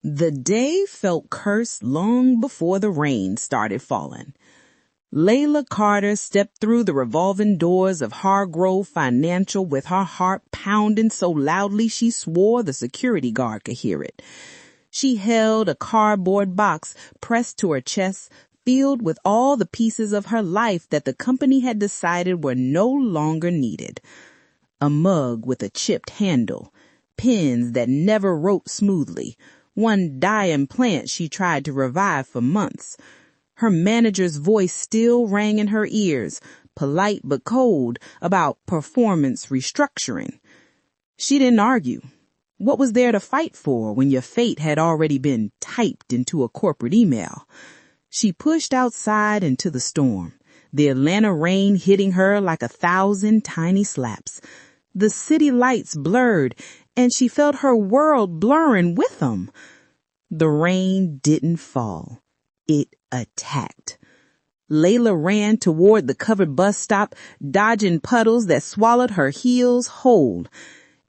The day felt cursed long before the rain started falling. Layla Carter stepped through the revolving doors of Hargrove Financial with her heart pounding so loudly she swore the security guard could hear it. She held a cardboard box pressed to her chest, filled with all the pieces of her life that the company had decided were no longer needed. A mug with a chipped handle, pens that never wrote smoothly, one dying plant she tried to revive for months. Her manager's voice still rang in her ears, polite but cold, about performance restructuring. She didn't argue. What was there to fight for when your fate had already been typed into a corporate email? She pushed outside into the storm, the Atlanta rain hitting her like 1,000 tiny slaps. The city lights blurred, and she felt her world blurring with them. The rain didn't fall. It attacked. Layla ran toward the covered bus stop, dodging puddles that swallowed her heels whole.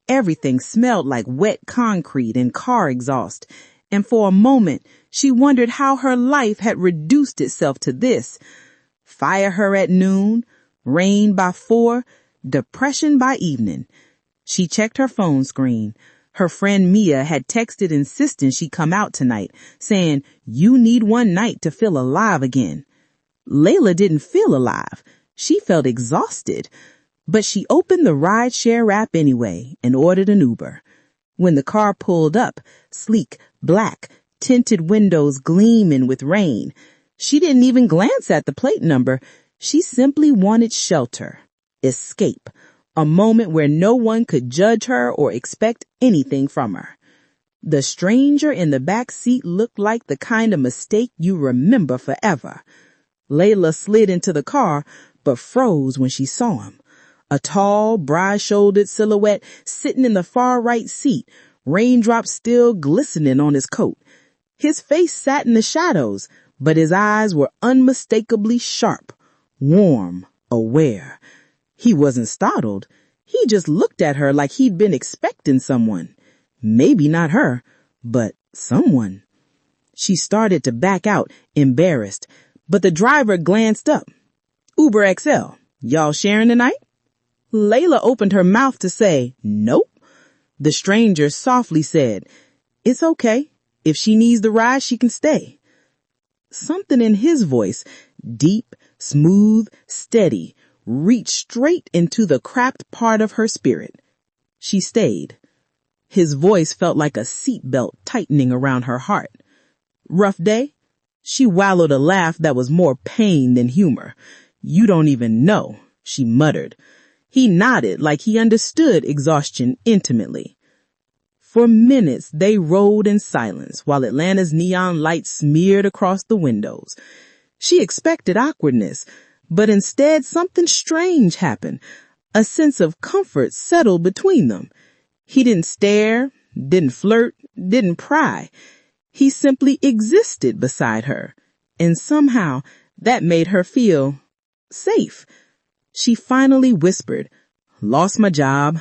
Everything smelled like wet concrete and car exhaust, and for a moment she wondered how her life had reduced itself to this. Fire her at noon, rain by 4, depression by evening. She checked her phone screen. Her friend Mia had texted insisting she come out tonight, saying, "You need one night to feel alive again." Layla didn't feel alive. She felt exhausted. But she opened the rideshare app anyway and ordered an Uber. When the car pulled up, sleek, black, tinted windows gleaming with rain, she didn't even glance at the plate number. She simply wanted shelter, escape, a moment where no one could judge her or expect anything from her. The stranger in the back seat looked like the kind of mistake you remember forever. Layla slid into the car, but froze when she saw him. A tall, broad-shouldered silhouette sitting in the far right seat, raindrops still glistening on his coat. His face sat in the shadows, but his eyes were unmistakably sharp, warm, aware. He wasn't startled. He just looked at her like he'd been expecting someone. Maybe not her, but someone. She started to back out, embarrassed, but the driver glanced up. "Uber XL, y'all sharing tonight?" Layla opened her mouth to say, "Nope." The stranger softly said, "It's okay. If she needs the ride, she can stay." Something in his voice, deep, smooth, steady, reached straight into the cracked part of her spirit. She stayed. His voice felt like a seatbelt tightening around her heart. "Rough day?" She wallowed a laugh that was more pain than humor. "You don't even know," she muttered. He nodded like he understood exhaustion intimately. For minutes they rode in silence while Atlanta's neon lights smeared across the windows. She expected awkwardness, but instead something strange happened. A sense of comfort settled between them. He didn't stare, didn't flirt, didn't pry. He simply existed beside her, and somehow that made her feel safe. She finally whispered, "Lost my job."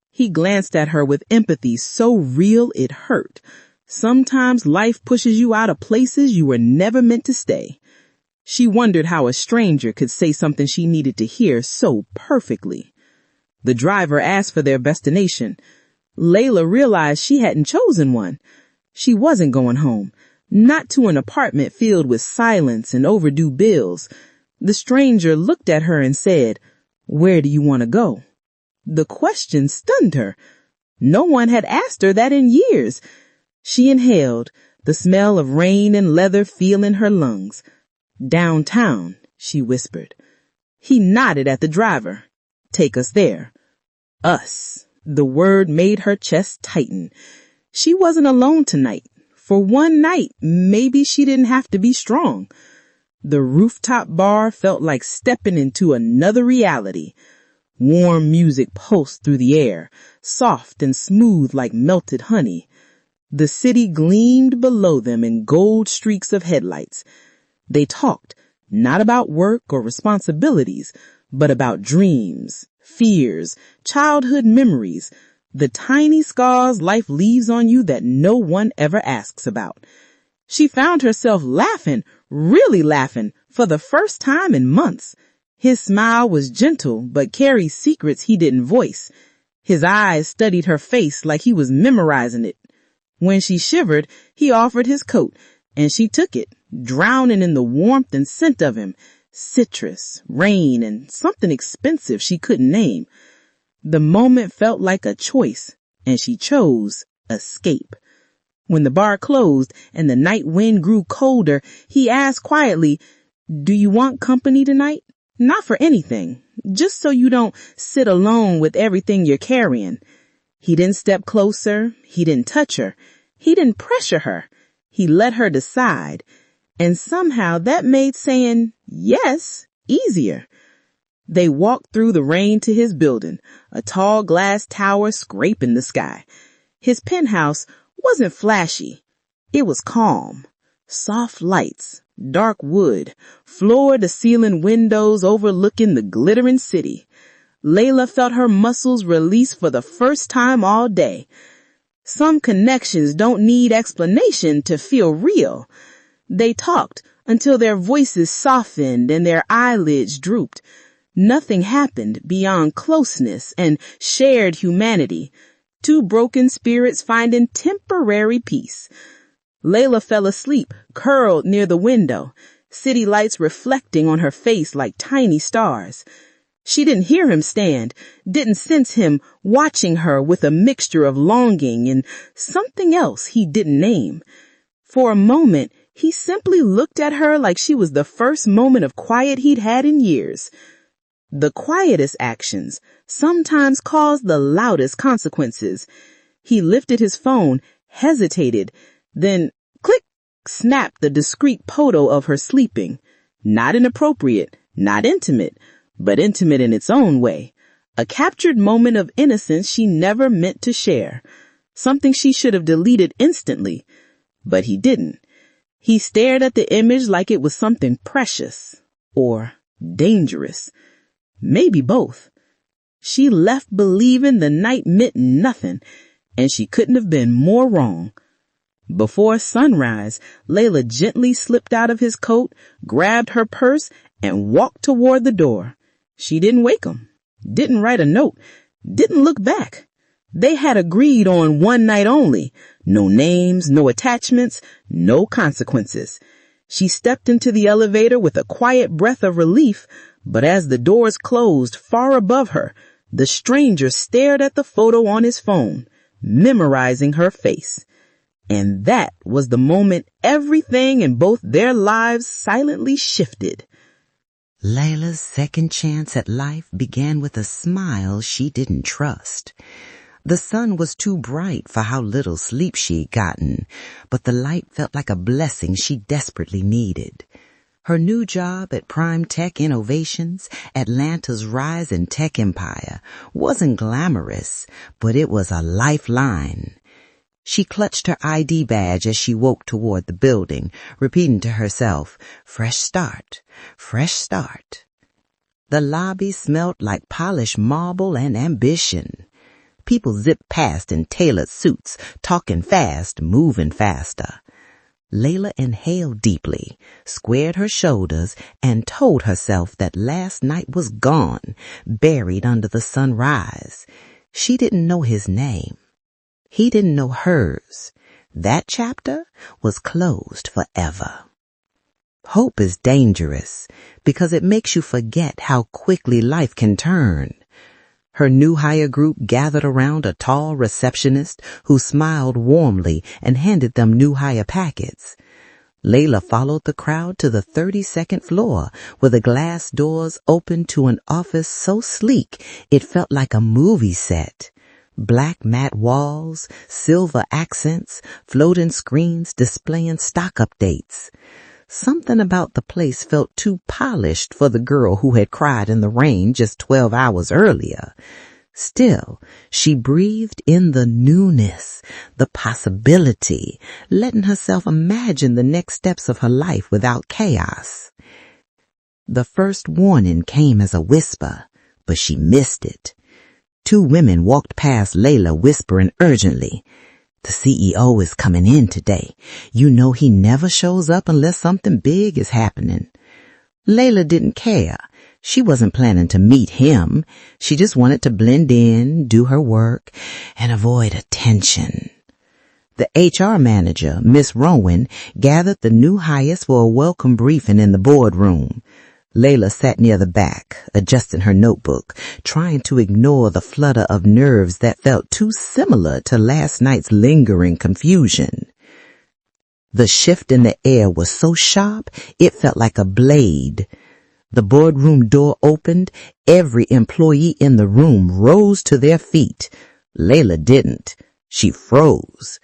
He glanced at her with empathy so real it hurt. Sometimes life pushes you out of places you were never meant to stay. She wondered how a stranger could say something she needed to hear so perfectly. The driver asked for their destination. Layla realized she hadn't chosen one. She wasn't going home, not to an apartment filled with silence and overdue bills. The stranger looked at her and said, "Where do you want to go?" The question stunned her. No one had asked her that in years. She inhaled, the smell of rain and leather filling her lungs. "Downtown," she whispered. He nodded at the driver. "Take us there." Us. The word made her chest tighten. She wasn't alone tonight. For one night, maybe she didn't have to be strong. The rooftop bar felt like stepping into another reality. Warm music pulsed through the air, soft and smooth like melted honey. The city gleamed below them in gold streaks of headlights. They talked, not about work or responsibilities, but about dreams, fears, childhood memories, the tiny scars life leaves on you that no one ever asks about. She found herself laughing, really laughing, for the first time in months. His smile was gentle, but carried secrets he didn't voice. His eyes studied her face like he was memorizing it. When she shivered, he offered his coat, and she took it, drowning in the warmth and scent of him, citrus, rain, and something expensive she couldn't name. The moment felt like a choice, and she chose escape. When the bar closed and the night wind grew colder, he asked quietly, "Do you want company tonight? Not for anything, just so you don't sit alone with everything you're carrying." He didn't step closer. He didn't touch her. He didn't pressure her. He let her decide. And somehow that made saying yes easier. They walked through the rain to his building, a tall glass tower scraping the sky. His penthouse wasn't flashy. It was calm. Soft lights, dark wood, floor-to-ceiling windows overlooking the glittering city. Layla felt her muscles release for the first time all day. Some connections don't need explanation to feel real. They talked until their voices softened and their eyelids drooped. Nothing happened beyond closeness and shared humanity. Two broken spirits finding temporary peace. Layla fell asleep, curled near the window, city lights reflecting on her face like tiny stars. She didn't hear him stand, didn't sense him watching her with a mixture of longing and something else he didn't name. For a moment, he simply looked at her like she was the first moment of quiet he'd had in years. The quietest actions sometimes cause the loudest consequences. He lifted his phone, hesitated, then click, snapped the discreet photo of her sleeping. Not inappropriate, not intimate, but intimate in its own way. A captured moment of innocence she never meant to share. Something she should have deleted instantly. But he didn't. He stared at the image like it was something precious or dangerous. Maybe both. She left believing the night meant nothing, and she couldn't have been more wrong. Before sunrise, Layla gently slipped out of his coat, grabbed her purse, and walked toward the door. She didn't wake him, didn't write a note, didn't look back. They had agreed on one night only. No names, no attachments, no consequences. She stepped into the elevator with a quiet breath of relief, but as the doors closed far above her, the stranger stared at the photo on his phone, memorizing her face. And that was the moment everything in both their lives silently shifted. Layla's second chance at life began with a smile she didn't trust. The sun was too bright for how little sleep she'd gotten, but the light felt like a blessing she desperately needed. Her new job at Prime Tech Innovations, Atlanta's rising tech empire, wasn't glamorous, but it was a lifeline. She clutched her ID badge as she walked toward the building, repeating to herself, "Fresh start, fresh start." The lobby smelled like polished marble and ambition. People zipped past in tailored suits, talking fast, moving faster. Layla inhaled deeply, squared her shoulders, and told herself that last night was gone, buried under the sunrise. She didn't know his name. He didn't know hers. That chapter was closed forever. Hope is dangerous because it makes you forget how quickly life can turn. Her new hire group gathered around a tall receptionist who smiled warmly and handed them new hire packets. Layla followed the crowd to the 32nd floor, where the glass doors opened to an office so sleek it felt like a movie set. Black matte walls, silver accents, floating screens displaying stock updates. Something about the place felt too polished for the girl who had cried in the rain just 12 hours earlier. Still, she breathed in the newness, the possibility, letting herself imagine the next steps of her life without chaos. The first warning came as a whisper, but she missed it. Two women walked past Layla whispering urgently, "The CEO is coming in today. You know he never shows up unless something big is happening." Layla didn't care. She wasn't planning to meet him. She just wanted to blend in, do her work, and avoid attention. The HR manager, Miss Rowan, gathered the new hires for a welcome briefing in the boardroom. Layla sat near the back, adjusting her notebook, trying to ignore the flutter of nerves that felt too similar to last night's lingering confusion. The shift in the air was so sharp, it felt like a blade. The boardroom door opened. Every employee in the room rose to their feet. Layla didn't. She froze.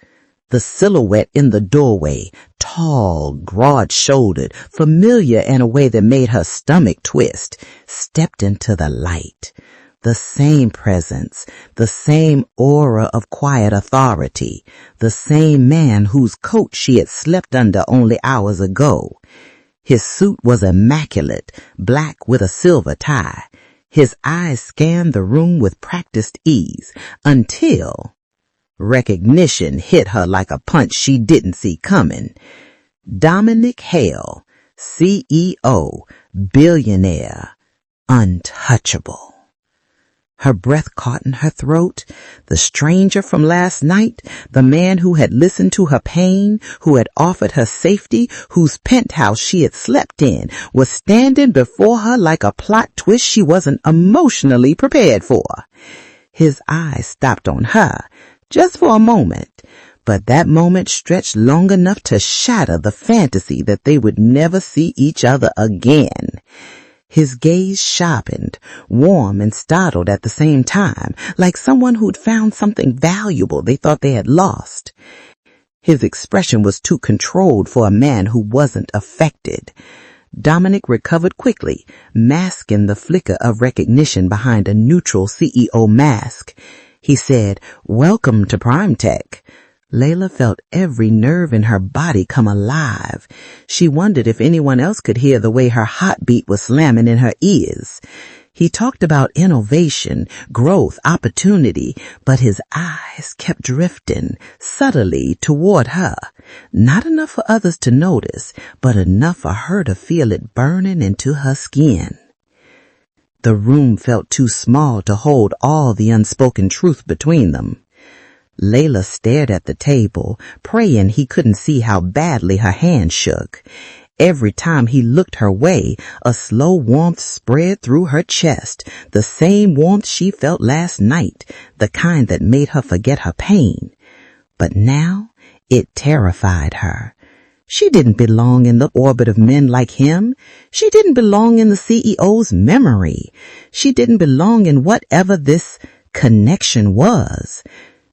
The silhouette in the doorway, tall, broad-shouldered, familiar in a way that made her stomach twist, stepped into the light. The same presence, the same aura of quiet authority, the same man whose coat she had slept under only hours ago. His suit was immaculate, black with a silver tie. His eyes scanned the room with practiced ease until recognition hit her like a punch she didn't see coming. Dominic Hale, CEO, billionaire, untouchable. Her breath caught in her throat. The stranger from last night, the man who had listened to her pain, who had offered her safety, whose penthouse she had slept in, was standing before her like a plot twist she wasn't emotionally prepared for. His eyes stopped on her, just for a moment, but that moment stretched long enough to shatter the fantasy that they would never see each other again. His gaze sharpened, warm and startled at the same time, like someone who'd found something valuable they thought they had lost. His expression was too controlled for a man who wasn't affected. Dominic recovered quickly, masking the flicker of recognition behind a neutral CEO mask. He said, "Welcome to Prime Tech." Layla felt every nerve in her body come alive. She wondered if anyone else could hear the way her heartbeat was slamming in her ears. He talked about innovation, growth, opportunity, but his eyes kept drifting subtly toward her. Not enough for others to notice, but enough for her to feel it burning into her skin. The room felt too small to hold all the unspoken truth between them. Layla stared at the table, praying he couldn't see how badly her hand shook. Every time he looked her way, a slow warmth spread through her chest, the same warmth she felt last night, the kind that made her forget her pain. But now it terrified her. She didn't belong in the orbit of men like him. She didn't belong in the CEO's memory. She didn't belong in whatever this connection was.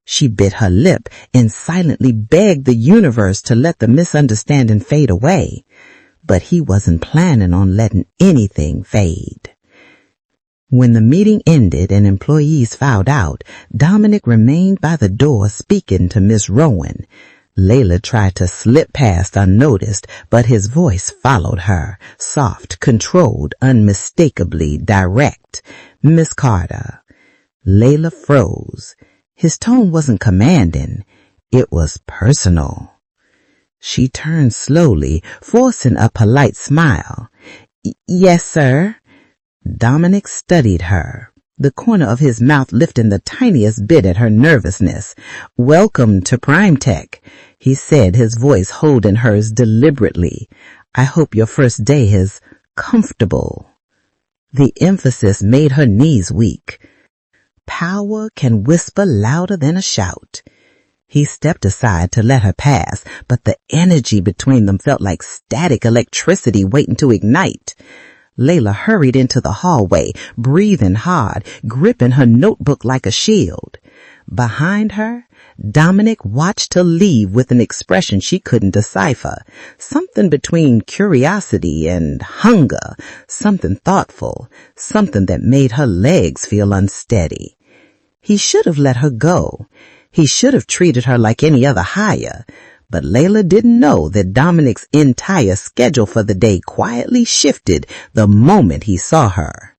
She bit her lip and silently begged the universe to let the misunderstanding fade away. But he wasn't planning on letting anything fade. When the meeting ended and employees filed out, Dominic remained by the door speaking to Miss Rowan. Layla tried to slip past unnoticed, but his voice followed her, soft, controlled, unmistakably direct. "Miss Carter." Layla froze. His tone wasn't commanding. It was personal. She turned slowly, forcing a polite smile. "Yes, sir." Dominic studied her, the corner of his mouth lifting the tiniest bit at her nervousness. "Welcome to Prime Tech," he said, his voice holding hers deliberately. "I hope your first day is comfortable." The emphasis made her knees weak. Power can whisper louder than a shout. He stepped aside to let her pass, but the energy between them felt like static electricity waiting to ignite. Layla hurried into the hallway, breathing hard, gripping her notebook like a shield. Behind her, Dominic watched her leave with an expression she couldn't decipher, something between curiosity and hunger, something thoughtful, something that made her legs feel unsteady. He should have let her go. He should have treated her like any other hire, but Layla didn't know that Dominic's entire schedule for the day quietly shifted the moment he saw her.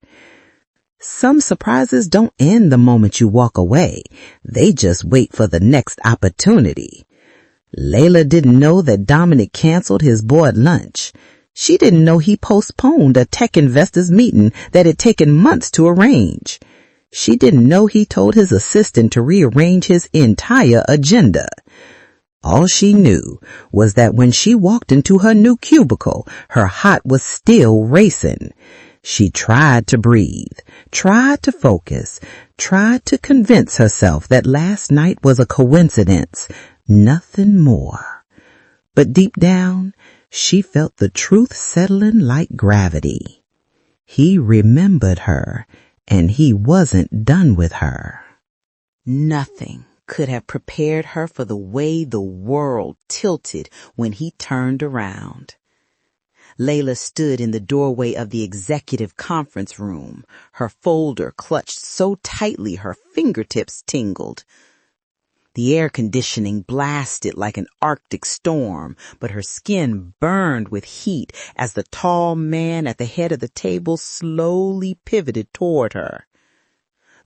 Some surprises don't end the moment you walk away. They just wait for the next opportunity. Layla didn't know that Dominic canceled his board lunch. She didn't know he postponed a tech investors meeting that had taken months to arrange. She didn't know he told his assistant to rearrange his entire agenda. All she knew was that when she walked into her new cubicle, her heart was still racing. She tried to breathe, tried to focus, tried to convince herself that last night was a coincidence, nothing more. But deep down, she felt the truth settling like gravity. He remembered her, and he wasn't done with her. Nothing could have prepared her for the way the world tilted when he turned around. Layla stood in the doorway of the executive conference room, her folder clutched so tightly her fingertips tingled. The air conditioning blasted like an Arctic storm, but her skin burned with heat as the tall man at the head of the table slowly pivoted toward her.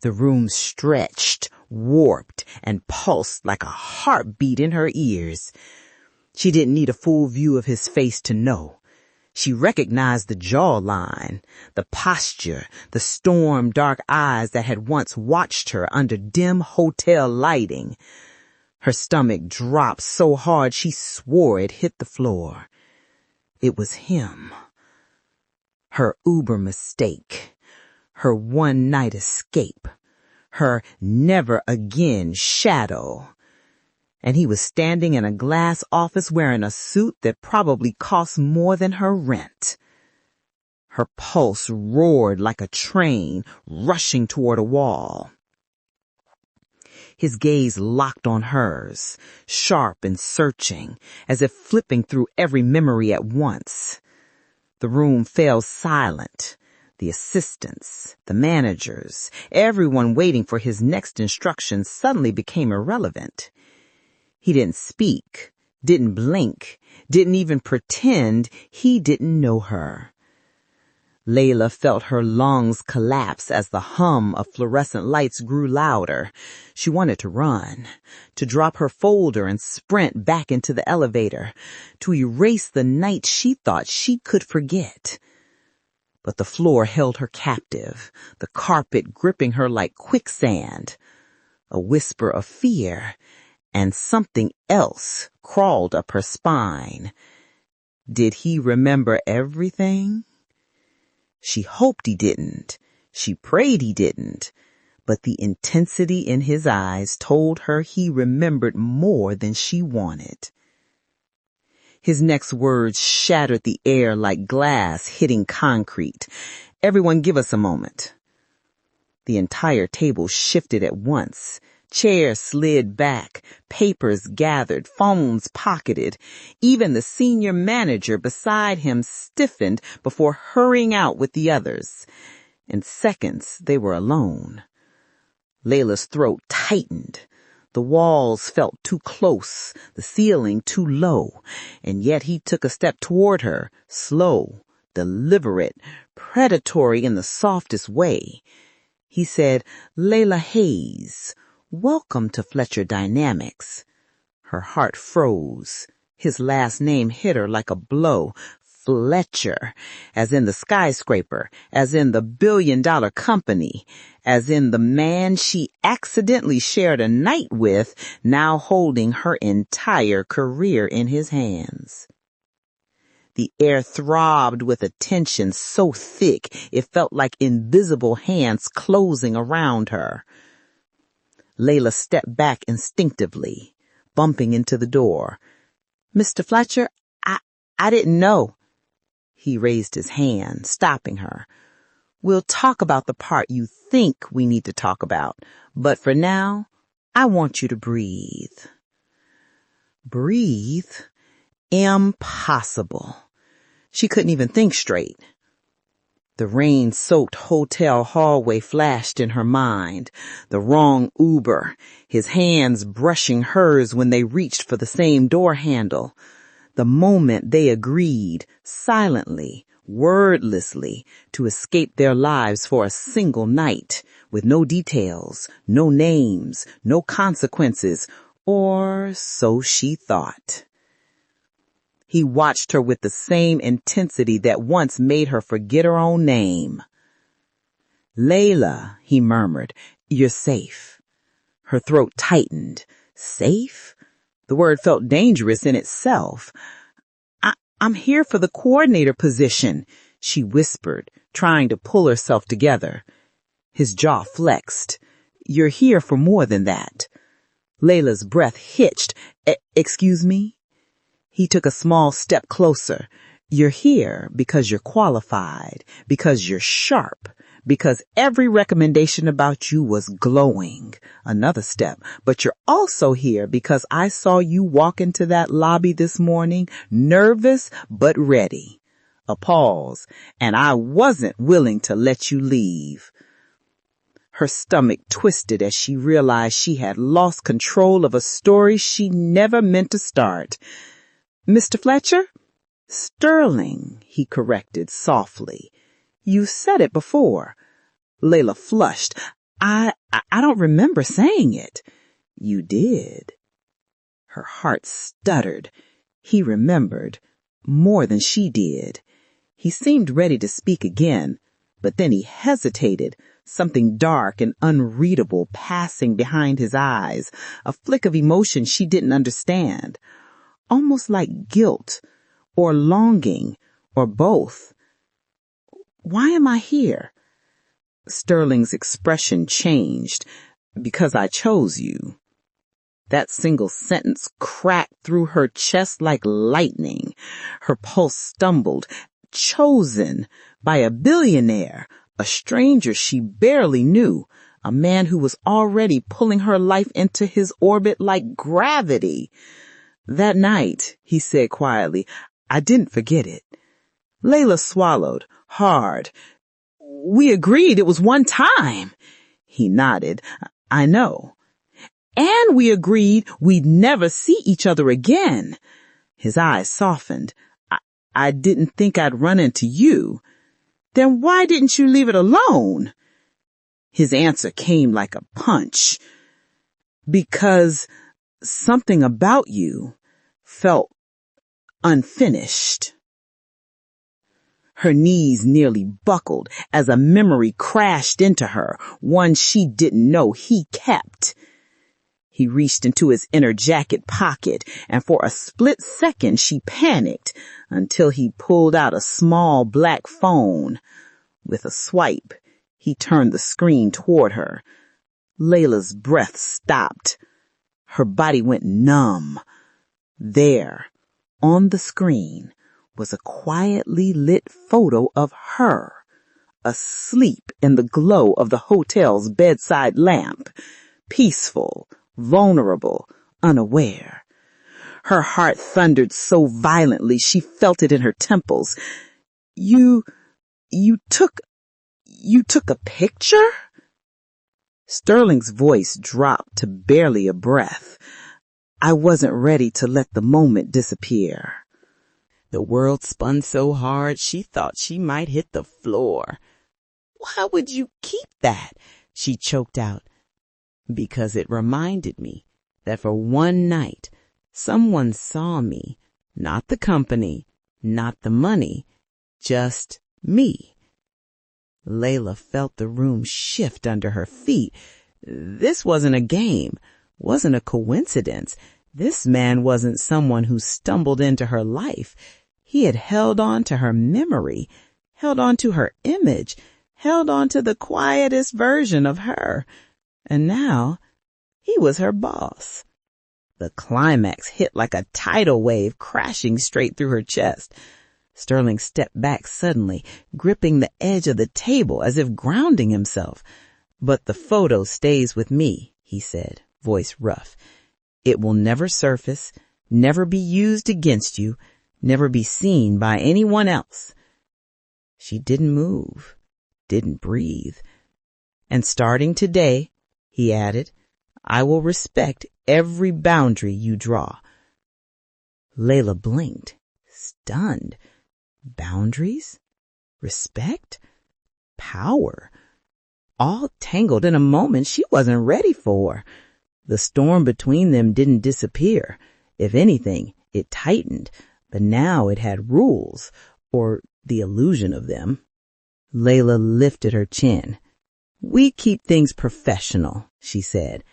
The room stretched, warped, and pulsed like a heartbeat in her ears. She didn't need a full view of his face to know. She recognized the jawline, the posture, the storm-dark eyes that had once watched her under dim hotel lighting. Her stomach dropped so hard she swore it hit the floor. It was him. Her Uber mistake. Her one-night escape. Her never-again shadow. And he was standing in a glass office wearing a suit that probably cost more than her rent. Her pulse roared like a train rushing toward a wall. His gaze locked on hers, sharp and searching, as if flipping through every memory at once. The room fell silent. The assistants, the managers, everyone waiting for his next instructions suddenly became irrelevant. He didn't speak, didn't blink, didn't even pretend he didn't know her. Layla felt her lungs collapse as the hum of fluorescent lights grew louder. She wanted to run, to drop her folder and sprint back into the elevator, to erase the night she thought she could forget. But the floor held her captive, the carpet gripping her like quicksand. A whisper of fear, and something else crawled up her spine. Did he remember everything? She hoped he didn't. She prayed he didn't. But the intensity in his eyes told her he remembered more than she wanted. His next words shattered the air like glass hitting concrete. Everyone give us a moment. The entire table shifted at once. Chairs slid back, papers gathered, phones pocketed. Even the senior manager beside him stiffened before hurrying out with the others. In seconds, they were alone. Layla's throat tightened. The walls felt too close, the ceiling too low, and yet he took a step toward her, slow, deliberate, predatory in the softest way. He said, "Layla Hayes, welcome to Fletcher Dynamics." Her heart froze. His last name hit her like a blow. Fletcher, as in the skyscraper, as in the billion-dollar company, as in the man she accidentally shared a night with, now holding her entire career in his hands. The air throbbed with a tension so thick it felt like invisible hands closing around her. Layla stepped back instinctively, bumping into the door. "Mr. Fletcher, I didn't know." He raised his hand, stopping her. "We'll talk about the part you think we need to talk about, but for now, I want you to breathe." Breathe? Impossible. She couldn't even think straight. The rain-soaked hotel hallway flashed in her mind. The wrong Uber, his hands brushing hers when they reached for the same door handle. The moment they agreed, silently, wordlessly, to escape their lives for a single night, with no details, no names, no consequences, or so she thought. He watched her with the same intensity that once made her forget her own name. "Layla," he murmured, "you're safe." Her throat tightened. Safe? The word felt dangerous in itself. I'm here for the coordinator position," she whispered, trying to pull herself together. His jaw flexed. "You're here for more than that." Layla's breath hitched. Excuse me?" He took a small step closer. "You're here because you're qualified, because you're sharp, because every recommendation about you was glowing." Another step. "But you're also here because I saw you walk into that lobby this morning, nervous but ready." A pause. "And I wasn't willing to let you leave." Her stomach twisted as she realized she had lost control of a story she never meant to start. "Mr. Fletcher?" "Sterling," he corrected softly. "You said it before." Layla flushed. I don't remember saying it." "You did." Her heart stuttered. He remembered, more than she did. He seemed ready to speak again, but then he hesitated, something dark and unreadable passing behind his eyes, a flick of emotion she didn't understand, almost like guilt or longing or both. "Why am I here?" Sterling's expression changed. "Because I chose you." That single sentence cracked through her chest like lightning. Her pulse stumbled. Chosen by a billionaire, a stranger she barely knew, a man who was already pulling her life into his orbit like gravity. "That night," he said quietly, "I didn't forget it." Layla swallowed hard. "We agreed it was one time." He nodded. "I know. And we agreed we'd never see each other again." His eyes softened. I didn't think I'd run into you." "Then why didn't you leave it alone?" His answer came like a punch. "Because something about you felt unfinished." Her knees nearly buckled as a memory crashed into her, one she didn't know he kept. He reached into his inner jacket pocket, and for a split second she panicked until he pulled out a small black phone. With a swipe, he turned the screen toward her. Layla's breath stopped. Her body went numb. There, on the screen, was a quietly lit photo of her, asleep in the glow of the hotel's bedside lamp, peaceful, vulnerable, unaware. Her heart thundered so violently she felt it in her temples. You took a picture?" Sterling's voice dropped to barely a breath. "I wasn't ready to let the moment disappear." The world spun so hard she thought she might hit the floor. "Why would you keep that?" she choked out. "Because it reminded me that for one night someone saw me, not the company, not the money, just me." Layla felt the room shift under her feet. This wasn't a game, wasn't a coincidence. This man wasn't someone who stumbled into her life. He had held on to her memory, held on to her image, held on to the quietest version of her. And now he was her boss. The climax hit like a tidal wave, crashing straight through her chest. Sterling stepped back suddenly, gripping the edge of the table as if grounding himself. "But the photo stays with me," he said, voice rough. "It will never surface, never be used against you, never be seen by anyone else." She didn't move, didn't breathe. "And starting today," he added, "I will respect every boundary you draw." Layla blinked, stunned. Boundaries? respect, power, all tangled in a moment she wasn't ready for. The storm between them didn't disappear. If anything, it tightened, but now it had rules, or the illusion of them. Layla lifted her chin. "We keep things professional," she said.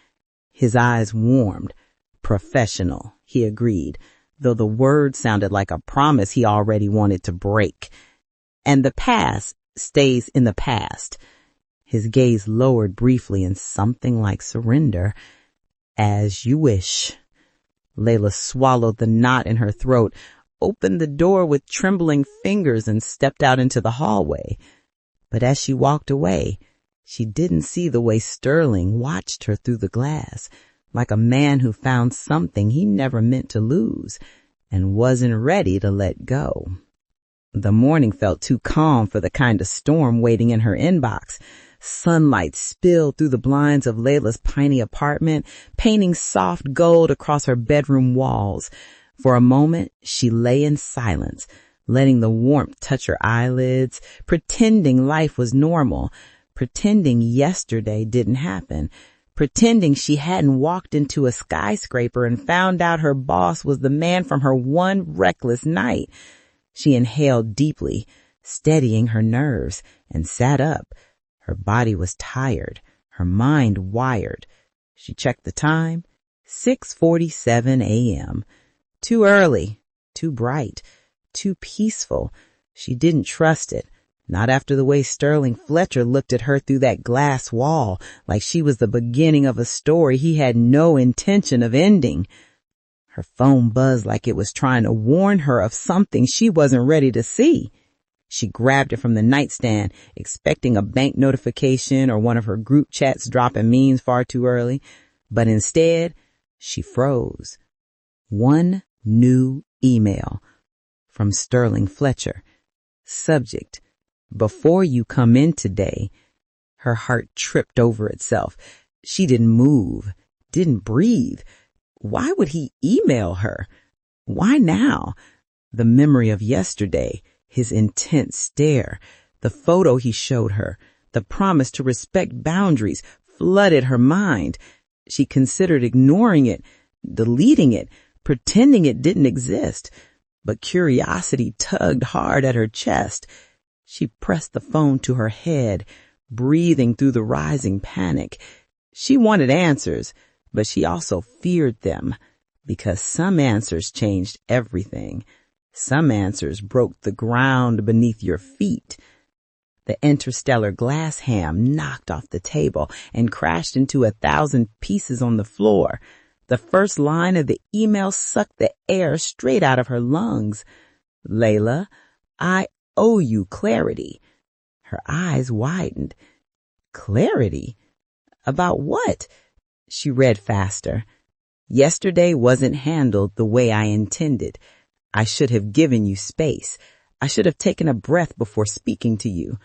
His eyes warmed. "Professional," he agreed, though the word sounded like a promise he already wanted to break. "And the past stays in the past." His gaze lowered briefly in something like surrender. "As you wish." Layla swallowed the knot in her throat, opened the door with trembling fingers, and stepped out into the hallway. But as she walked away, she didn't see the way Sterling watched her through the glass, like a man who found something he never meant to lose and wasn't ready to let go. The morning felt too calm for the kind of storm waiting in her inbox. Sunlight spilled through the blinds of Layla's tiny apartment, painting soft gold across her bedroom walls. For a moment, she lay in silence, letting the warmth touch her eyelids, pretending life was normal, pretending yesterday didn't happen, pretending she hadn't walked into a skyscraper and found out her boss was the man from her one reckless night. She inhaled deeply, steadying her nerves, and sat up. Her body was tired, her mind wired. She checked the time. 6:47 a.m. Too early, too bright, too peaceful. She didn't trust it, not after the way Sterling Fletcher looked at her through that glass wall, like she was the beginning of a story he had no intention of ending. Her phone buzzed like it was trying to warn her of something she wasn't ready to see. She grabbed it from the nightstand, expecting a bank notification or one of her group chats dropping memes far too early. But instead, she froze. One new email from Sterling Fletcher. Subject: "Before you come in today." Her heart tripped over itself. She didn't move, didn't breathe. Why would he email her? Why now? The memory of yesterday, his intense stare, the photo he showed her, the promise to respect boundaries flooded her mind. She considered ignoring it, deleting it, pretending it didn't exist. But curiosity tugged hard at her chest. She pressed the phone to her head, breathing through the rising panic. She wanted answers, but she also feared them, because some answers changed everything. Some answers broke the ground beneath your feet. The interstellar glass ham knocked off the table and crashed into 1,000 pieces on the floor. The first line of the email sucked the air straight out of her lungs. "Layla, I owe you clarity." Her eyes widened. Clarity? About what? She read faster. "Yesterday wasn't handled the way I intended. I should have given you space. I should have taken a breath before speaking to you.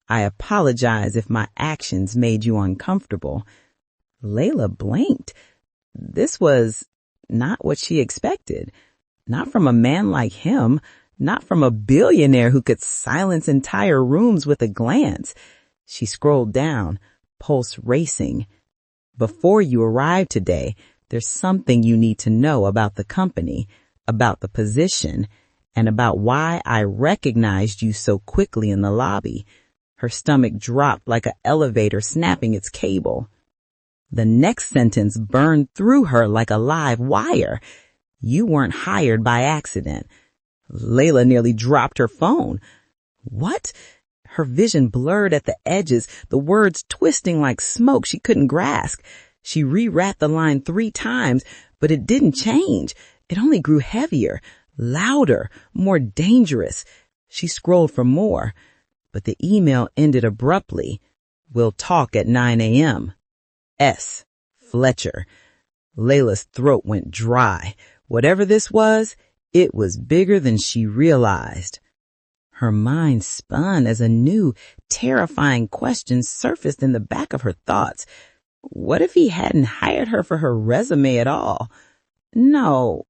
I apologize if my actions made you uncomfortable." Layla blinked. This was not what she expected. Not from a man like him. Not from a billionaire who could silence entire rooms with a glance. She scrolled down, pulse racing. "Before you arrive today, there's something you need to know about the company, about the position, and about why I recognized you so quickly in the lobby." Her stomach dropped like an elevator snapping its cable. The next sentence burned through her like a live wire. "You weren't hired by accident." Layla nearly dropped her phone. What? Her vision blurred at the edges, the words twisting like smoke she couldn't grasp. She reread the line 3 times, but it didn't change. It only grew heavier, louder, more dangerous. She scrolled for more, but the email ended abruptly. "We'll talk at 9 a.m. S. Fletcher." Layla's throat went dry. Whatever this was, it was bigger than she realized. Her mind spun as a new, terrifying question surfaced in the back of her thoughts. What if he hadn't hired her for her resume at all? No,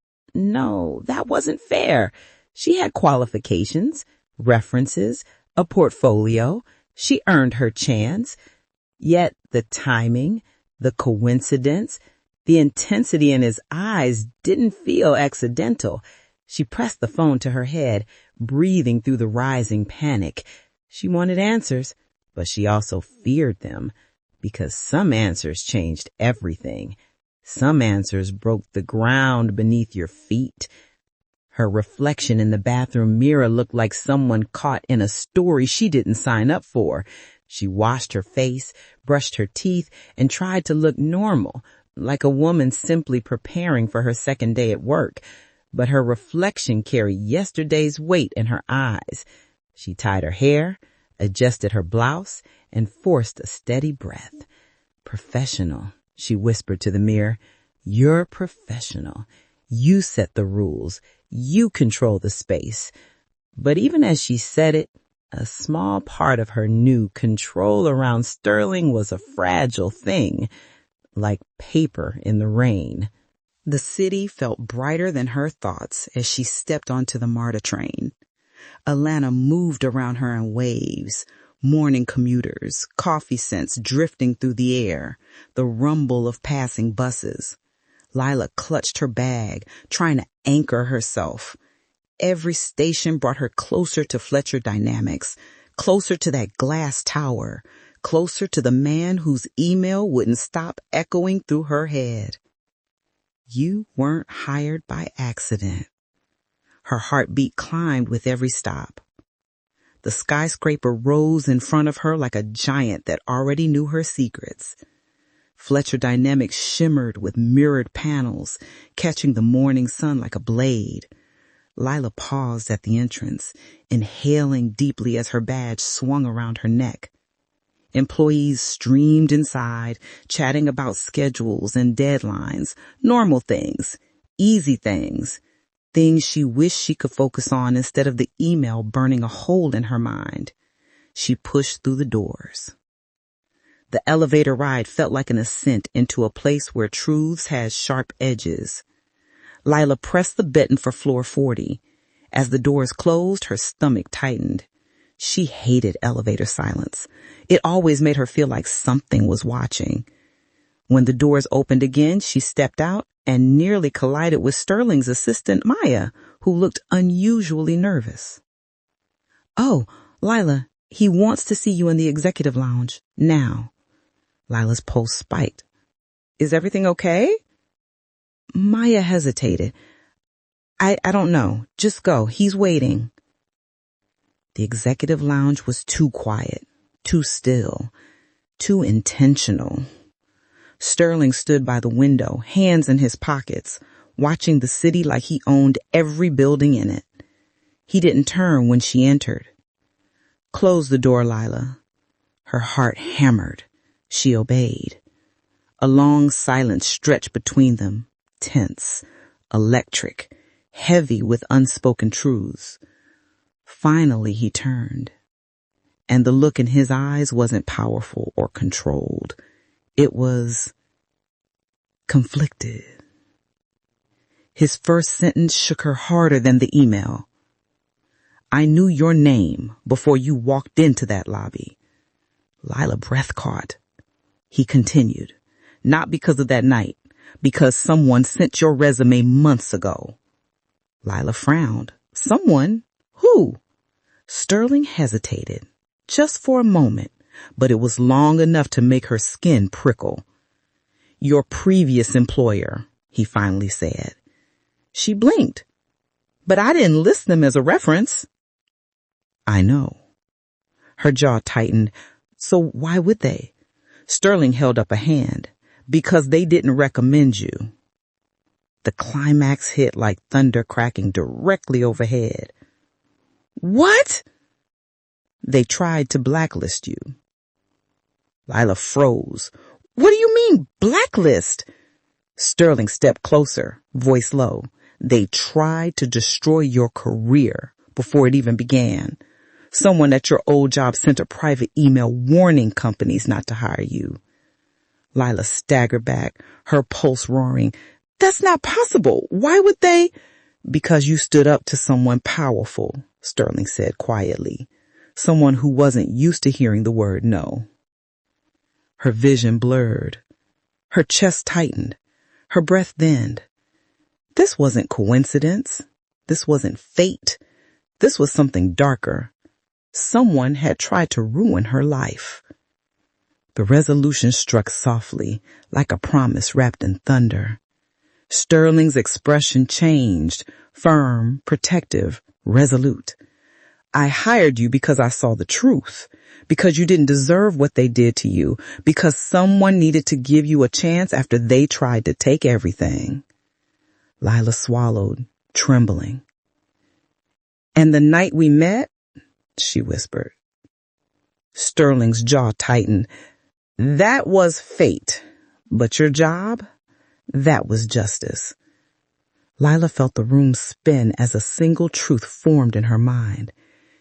that wasn't fair. She had qualifications, references, a portfolio. She earned her chance. Yet the timing, the coincidence, the intensity in his eyes didn't feel accidental. She pressed the phone to her head, breathing through the rising panic. She wanted answers, but she also feared them, because some answers changed everything. Some answers broke the ground beneath your feet. Her reflection in the bathroom mirror looked like someone caught in a story she didn't sign up for. She washed her face, brushed her teeth, and tried to look normal, like a woman simply preparing for her second day at work. But her reflection carried yesterday's weight in her eyes. She tied her hair, adjusted her blouse, and forced a steady breath. "Professional," she whispered to the mirror. "You're professional. You set the rules. You control the space." But even as she said it, a small part of her knew control around Sterling was a fragile thing, like paper in the rain. The city felt brighter than her thoughts as she stepped onto the MARTA train. Atlanta moved around her in waves, morning commuters, coffee scents drifting through the air, the rumble of passing buses. Layla clutched her bag, trying to anchor herself. Every station brought her closer to Fletcher Dynamics, closer to that glass tower, closer to the man whose email wouldn't stop echoing through her head. You weren't hired by accident. Her heartbeat climbed with every stop. The skyscraper rose in front of her like a giant that already knew her secrets. Fletcher Dynamics shimmered with mirrored panels, catching the morning sun like a blade. Layla paused at the entrance, inhaling deeply as her badge swung around her neck. Employees streamed inside, chatting about schedules and deadlines, normal things, easy things, things she wished she could focus on instead of the email burning a hole in her mind. She pushed through the doors. The elevator ride felt like an ascent into a place where truths had sharp edges. Layla pressed the button for floor 40. As the doors closed, her stomach tightened. She hated elevator silence. It always made her feel like something was watching. When the doors opened again, she stepped out and nearly collided with Sterling's assistant, Maya, who looked unusually nervous. "Oh, Layla, he wants to see you in the executive lounge, now." Layla's pulse spiked. "Is everything okay?" Maya hesitated. I don't know. Just go. He's waiting." The executive lounge was too quiet, too still, too intentional. Sterling stood by the window, hands in his pockets, watching the city like he owned every building in it. He didn't turn when she entered. "Close the door, Layla." Her heart hammered. She obeyed. A long silence stretched between them, tense, electric, heavy with unspoken truths. Finally he turned, and the look in his eyes wasn't powerful or controlled. It was conflicted. His first sentence shook her harder than the email. "I knew your name before you walked into that lobby." Layla breath caught. He continued, "Not because of that night, because someone sent your resume months ago." Layla frowned. "Someone? Who?" Sterling hesitated, just for a moment, but it was long enough to make her skin prickle. "Your previous employer," he finally said. She blinked. "But I didn't list them as a reference." "I know." Her jaw tightened. "So why would they?" Sterling held up a hand. "Because they didn't recommend you." The climax hit like thunder cracking directly overhead. "What?" "They tried to blacklist you." Layla froze. "What do you mean, blacklist?" Sterling stepped closer, voice low. "They tried to destroy your career before it even began. Someone at your old job sent a private email warning companies not to hire you." Layla staggered back, her pulse roaring. "That's not possible. Why would they?" "Because you stood up to someone powerful," Sterling said quietly. someone who wasn't used to hearing the word no. Her vision blurred. Her chest tightened. Her breath thinned. This wasn't coincidence. This wasn't fate. This was something darker. Someone had tried to ruin her life. The resolution struck softly, like a promise wrapped in thunder. Sterling's expression changed, firm, protective, resolute. I hired you because I saw the truth, because you didn't deserve what they did to you, because someone needed to give you a chance after they tried to take everything. Layla swallowed, trembling. And the night we met, she whispered. Sterling's jaw tightened. That was fate, but your job, that was justice. Layla felt the room spin as a single truth formed in her mind.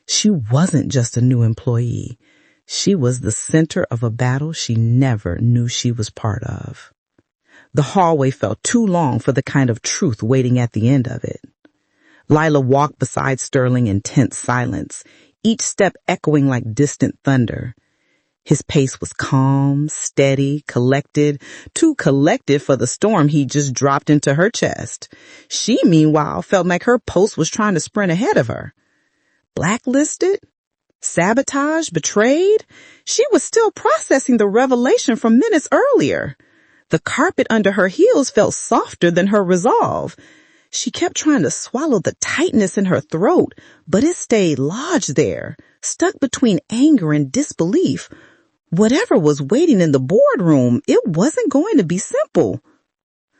She wasn't just a new employee. She was the center of a battle she never knew she was part of. The hallway felt too long for the kind of truth waiting at the end of it. Layla walked beside Sterling in tense silence, each step echoing like distant thunder. His pace was calm, steady, collected, too collected for the storm he just dropped into her chest. She, meanwhile, felt like her post was trying to sprint ahead of her. Blacklisted? Sabotaged? Betrayed? She was still processing the revelation from minutes earlier. The carpet under her heels felt softer than her resolve. She kept trying to swallow the tightness in her throat, but it stayed lodged there, stuck between anger and disbelief. Whatever was waiting in the boardroom, it wasn't going to be simple.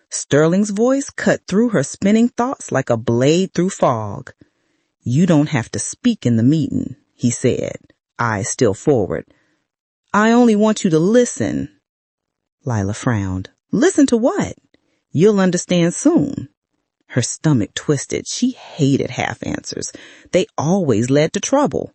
Sterling's voice cut through her spinning thoughts like a blade through fog. You don't have to speak in the meeting, he said, eyes still forward. I only want you to listen. Layla frowned. Listen to what? You'll understand soon. Her stomach twisted. She hated half answers. They always led to trouble.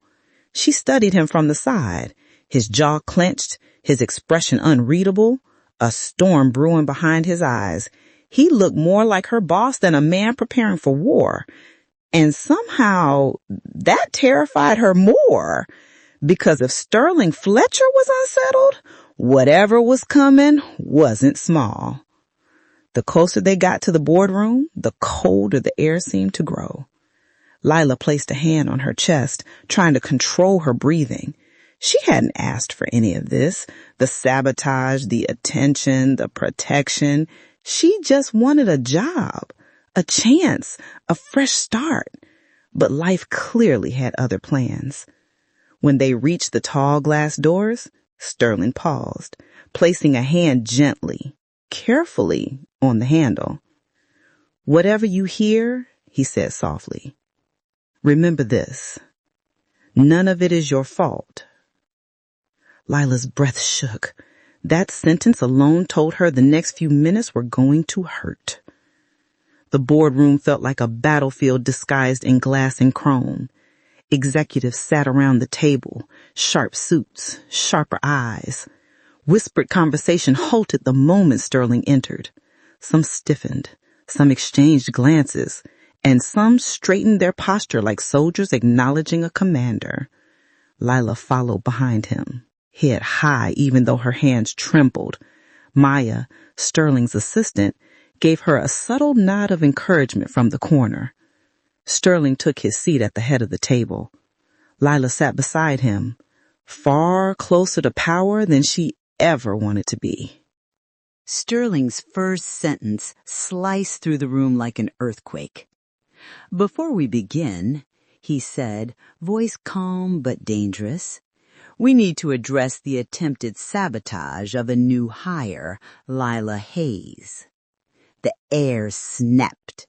She studied him from the side. His jaw clenched, his expression unreadable, a storm brewing behind his eyes. He looked more like her boss than a man preparing for war. And somehow that terrified her more, because if Sterling Fletcher was unsettled, whatever was coming wasn't small. The closer they got to the boardroom, the colder the air seemed to grow. Layla placed a hand on her chest, trying to control her breathing. She hadn't asked for any of this, the sabotage, the attention, the protection. She just wanted a job, a chance, a fresh start. But life clearly had other plans. When they reached the tall glass doors, Sterling paused, placing a hand gently, carefully on the handle. Whatever you hear, he said softly, remember this. None of it is your fault. Layla's breath shook. That sentence alone told her the next few minutes were going to hurt. The boardroom felt like a battlefield disguised in glass and chrome. Executives sat around the table, sharp suits, sharper eyes. Whispered conversation halted the moment Sterling entered. Some stiffened, some exchanged glances, and some straightened their posture like soldiers acknowledging a commander. Layla followed behind him, head high even though her hands trembled. Maya, Sterling's assistant, gave her a subtle nod of encouragement from the corner. Sterling took his seat at the head of the table. Layla sat beside him, far closer to power than she ever wanted to be. Sterling's first sentence sliced through the room like an earthquake. Before we begin, he said, voice calm but dangerous, we need to address the attempted sabotage of a new hire, Layla Hayes. The air snapped.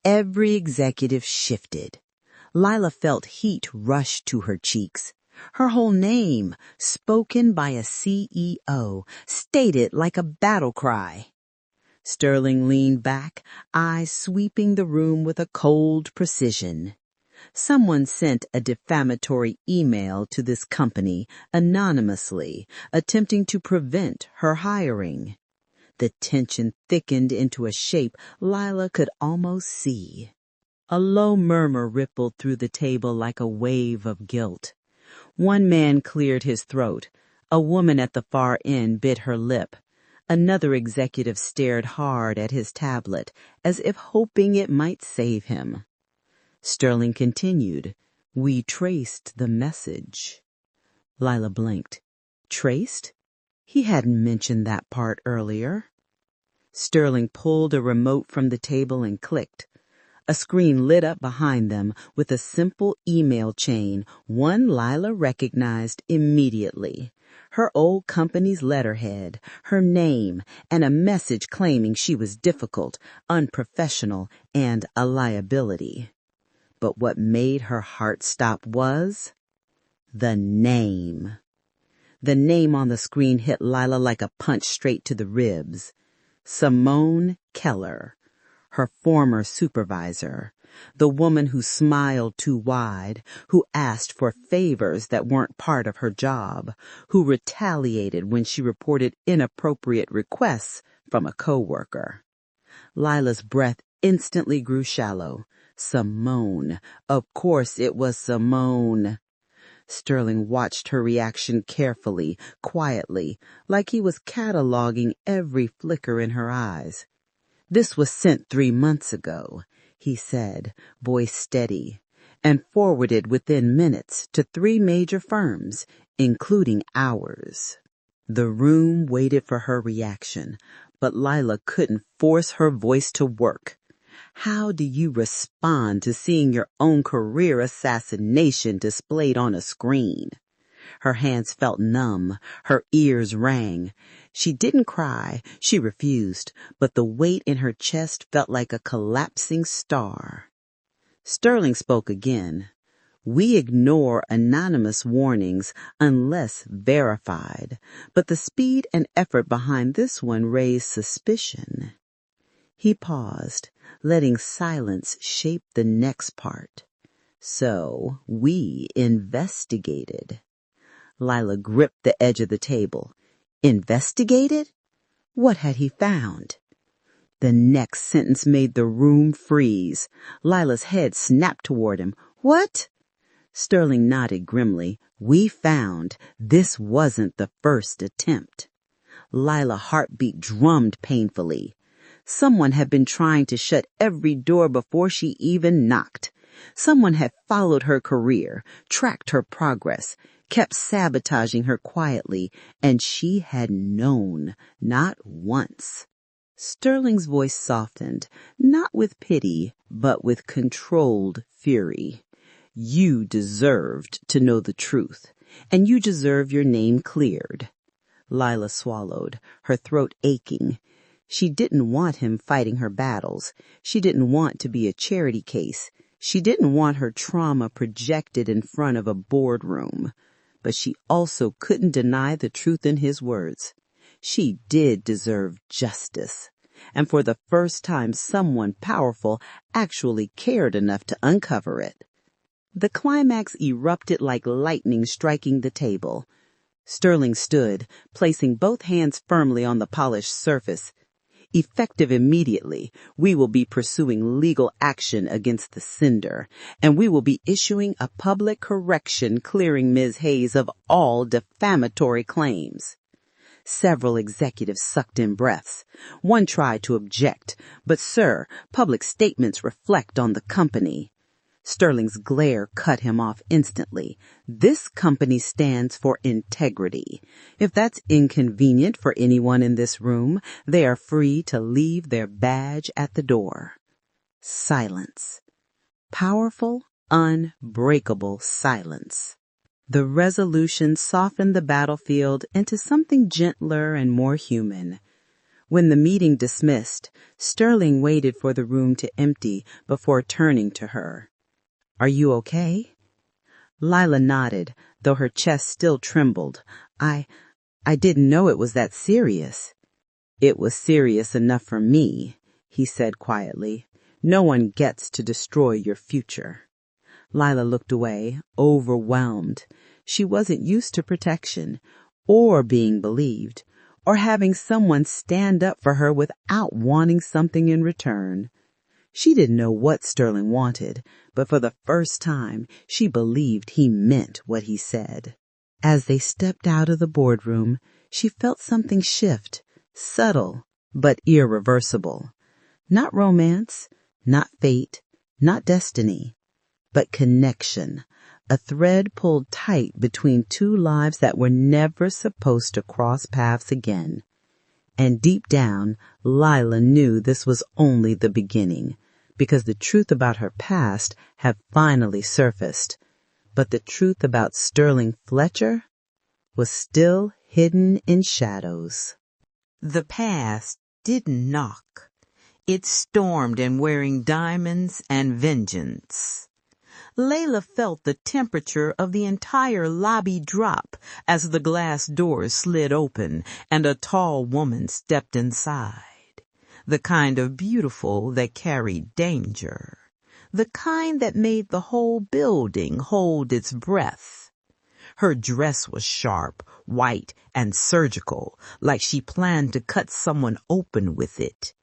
Every executive shifted. Layla felt heat rush to her cheeks. Her whole name, spoken by a CEO, stated like a battle cry. Sterling leaned back, eyes sweeping the room with a cold precision. Someone sent a defamatory email to this company anonymously, attempting to prevent her hiring. The tension thickened into a shape Layla could almost see. A low murmur rippled through the table like a wave of guilt. One man cleared his throat. A woman at the far end bit her lip. Another executive stared hard at his tablet, as if hoping it might save him. Sterling continued, "We traced the message." Layla blinked. Traced? He hadn't mentioned that part earlier. Sterling pulled a remote from the table and clicked. A screen lit up behind them with a simple email chain, one Layla recognized immediately. Her old company's letterhead, her name, and a message claiming she was difficult, unprofessional, and a liability. But what made her heart stop was the name. The name on the screen hit Layla like a punch straight to the ribs. Simone Keller, her former supervisor, the woman who smiled too wide, who asked for favors that weren't part of her job, who retaliated when she reported inappropriate requests from a coworker. Layla's breath instantly grew shallow. Simone. Of course it was Simone. Sterling watched her reaction carefully, quietly, like he was cataloging every flicker in her eyes. "This was sent 3 months ago," he said, voice steady, "and forwarded within minutes to 3 major firms, including ours." The room waited for her reaction, but Layla couldn't force her voice to work. How do you respond to seeing your own career assassination displayed on a screen? Her hands felt numb. Her ears rang. She didn't cry. She refused. But the weight in her chest felt like a collapsing star. Sterling spoke again. "We ignore anonymous warnings unless verified, but the speed and effort behind this one raised suspicion." He paused, letting silence shape the next part. "So we investigated." Layla gripped the edge of the table. Investigated? What had he found? The next sentence made the room freeze. Layla's head snapped toward him. "What?" Sterling nodded grimly. "We found this wasn't the first attempt." Layla's heartbeat drummed painfully. Someone had been trying to shut every door before she even knocked. Someone had followed her career, tracked her progress, kept sabotaging her quietly, and she had known, not once. Sterling's voice softened, not with pity, but with controlled fury. "You deserved to know the truth, and you deserve your name cleared." Layla swallowed, her throat aching. She didn't want him fighting her battles. She didn't want to be a charity case. She didn't want her trauma projected in front of a boardroom. But she also couldn't deny the truth in his words. She did deserve justice. And for the first time, someone powerful actually cared enough to uncover it. The climax erupted like lightning striking the table. Sterling stood, placing both hands firmly on the polished surface. "Effective immediately, we will be pursuing legal action against the sender, and we will be issuing a public correction clearing Ms. Hayes of all defamatory claims." Several executives sucked in breaths. One tried to object, but "Sir, public statements reflect on the company." Sterling's glare cut him off instantly. "This company stands for integrity. If that's inconvenient for anyone in this room, they are free to leave their badge at the door." Silence. Powerful, unbreakable silence. The resolution softened the battlefield into something gentler and more human. When the meeting dismissed, Sterling waited for the room to empty before turning to her. "Are you okay?" Layla nodded, though her chest still trembled. I didn't know it was that serious." "It was serious enough for me," he said quietly. "No one gets to destroy your future." Layla looked away, overwhelmed. She wasn't used to protection, or being believed, or having someone stand up for her without wanting something in return. She didn't know what Sterling wanted, but for the first time, she believed he meant what he said. As they stepped out of the boardroom, she felt something shift, subtle but irreversible. Not romance, not fate, not destiny, but connection, a thread pulled tight between two lives that were never supposed to cross paths again. And deep down, Layla knew this was only the beginning, because the truth about her past had finally surfaced. But the truth about Sterling Fletcher was still hidden in shadows. The past didn't knock. It stormed in wearing diamonds and vengeance. Layla felt the temperature of the entire lobby drop as the glass doors slid open and a tall woman stepped inside. The kind of beautiful that carried danger. The kind that made the whole building hold its breath. Her dress was sharp, white, and surgical, like she planned to cut someone open with it.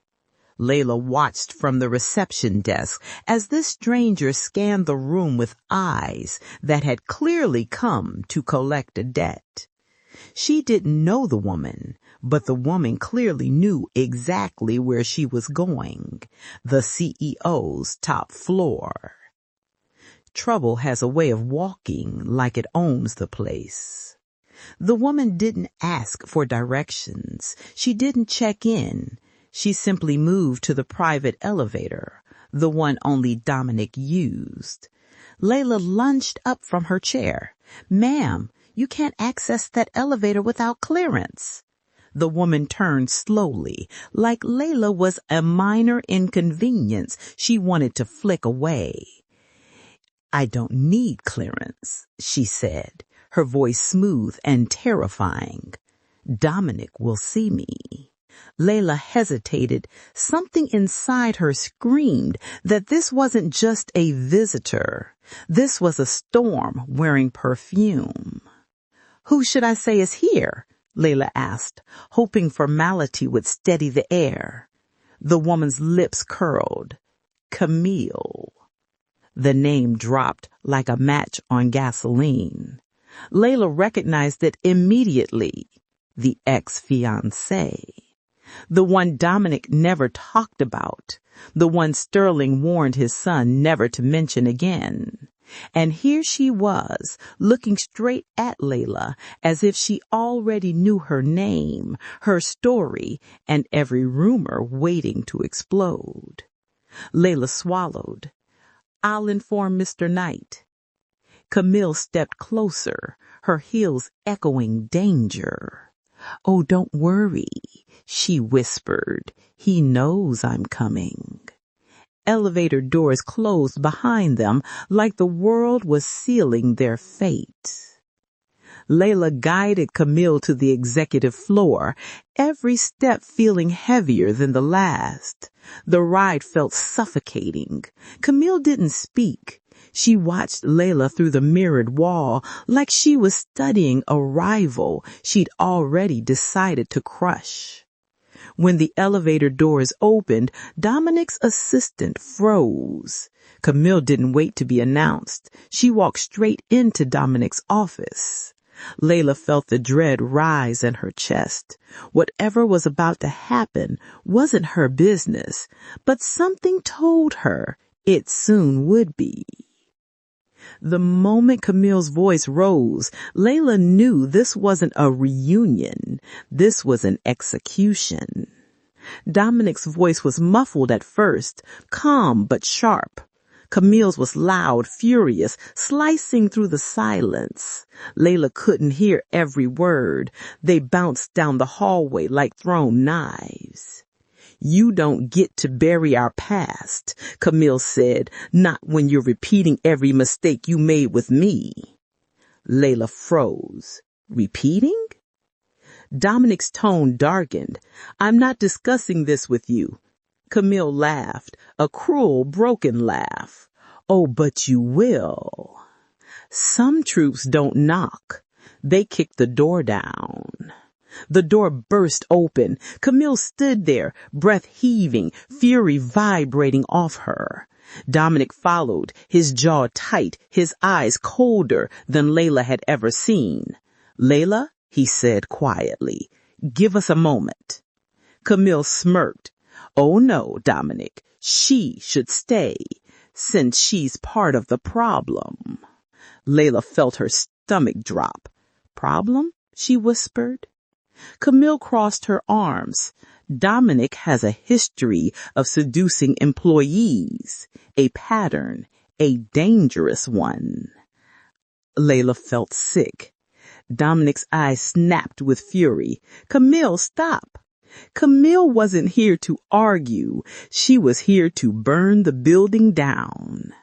Layla watched from the reception desk as this stranger scanned the room with eyes that had clearly come to collect a debt. She didn't know the woman, but the woman clearly knew exactly where she was going, the CEO's top floor. Trouble has a way of walking like it owns the place. The woman didn't ask for directions. She didn't check in. She simply moved to the private elevator, the one only Dominic used. Layla lunged up from her chair. "Ma'am, you can't access that elevator without clearance." The woman turned slowly, like Layla was a minor inconvenience she wanted to flick away. "I don't need clearance," she said, her voice smooth and terrifying. "Dominic will see me." Layla hesitated. Something inside her screamed that this wasn't just a visitor. This was a storm wearing perfume. "Who should I say is here?" Layla asked, hoping formality would steady the air. The woman's lips curled. "Camille." The name dropped like a match on gasoline. Layla recognized it immediately. The ex-fiancé. The one Dominic never talked about. The one Sterling warned his son never to mention again. And here she was, looking straight at Layla as if she already knew her name, her story, and every rumor waiting to explode. Layla swallowed. "I'll inform Mr. Knight." Camille stepped closer, her heels echoing danger. "Oh, don't worry," she whispered. "He knows I'm coming." Elevator doors closed behind them like the world was sealing their fate. Layla guided Camille to the executive floor, every step feeling heavier than the last. The ride felt suffocating. Camille didn't speak. She watched Layla through the mirrored wall like she was studying a rival she'd already decided to crush. When the elevator doors opened, Dominic's assistant froze. Camille didn't wait to be announced. She walked straight into Dominic's office. Layla felt the dread rise in her chest. Whatever was about to happen wasn't her business, but something told her it soon would be. The moment Camille's voice rose, Layla knew this wasn't a reunion. This was an execution. Dominic's voice was muffled at first, calm but sharp. Camille's was loud, furious, slicing through the silence. Layla couldn't hear every word. They bounced down the hallway like thrown knives. "You don't get to bury our past," Camille said, "not when you're repeating every mistake you made with me." Layla froze. Repeating? Dominic's tone darkened. "I'm not discussing this with you." Camille laughed, a cruel, broken laugh. "Oh, but you will." "Some troops don't knock. They kick the door down." The door burst open. Camille stood there, breath heaving, fury vibrating off her. Dominic followed, his jaw tight, his eyes colder than Layla had ever seen. "Layla," he said quietly, "give us a moment." Camille smirked. "Oh no, Dominic, she should stay, since she's part of the problem." Layla felt her stomach drop. "Problem?" she whispered. Camille crossed her arms. "Dominic has a history of seducing employees, a pattern, a dangerous one." Layla felt sick. Dominic's eyes snapped with fury. "Camille, stop." Camille wasn't here to argue. She was here to burn the building down.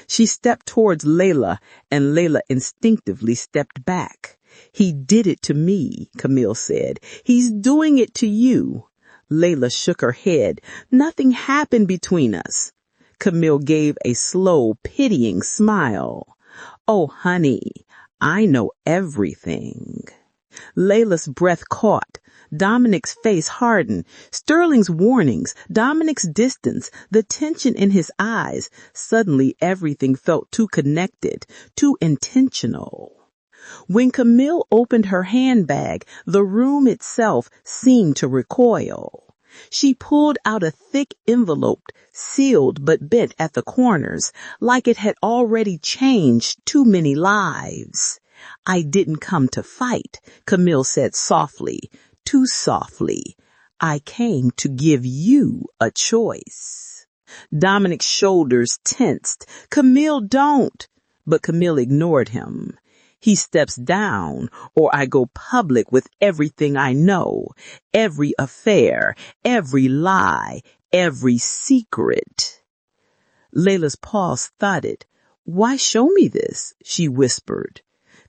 She stepped towards Layla, and Layla instinctively stepped back. "He did it to me," Camille said. "He's doing it to you." Layla shook her head. "Nothing happened between us." Camille gave a slow, pitying smile. "Oh, honey, I know everything." Layla's breath caught. Dominic's face hardened. Sterling's warnings, Dominic's distance, the tension in his eyes. Suddenly everything felt too connected, too intentional. When Camille opened her handbag, the room itself seemed to recoil. She pulled out a thick envelope, sealed but bent at the corners, like it had already changed too many lives. "I didn't come to fight," Camille said softly, too softly. "I came to give you a choice." Dominic's shoulders tensed. "Camille, don't." But Camille ignored him. "He steps down, or I go public with everything I know, every affair, every lie, every secret." Layla's pulse thudded. "Why show me this?" she whispered.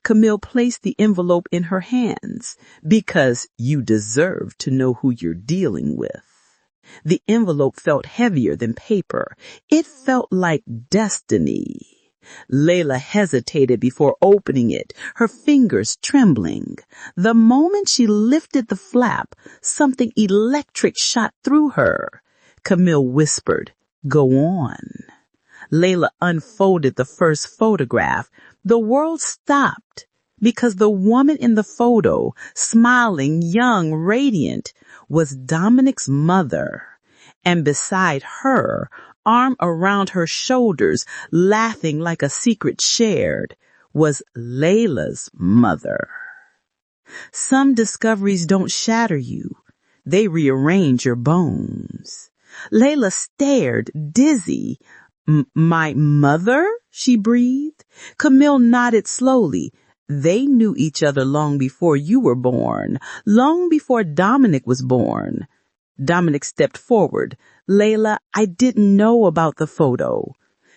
Camille placed the envelope in her hands. "Because you deserve to know who you're dealing with." The envelope felt heavier than paper. It felt like destiny. Layla hesitated before opening it, her fingers trembling. The moment she lifted the flap, something electric shot through her. Camille whispered, "Go on." Layla unfolded the first photograph. The world stopped because the woman in the photo, smiling, young, radiant, was Dominic's mother. And beside her, arm around her shoulders, laughing like a secret shared, was Layla's mother. Some discoveries don't shatter you. They rearrange your bones. Layla stared, dizzy. My mother?" she breathed. Camille nodded slowly. "They knew each other long before you were born, long before Dominic was born." Dominic stepped forward. "Layla, I didn't know about the photo."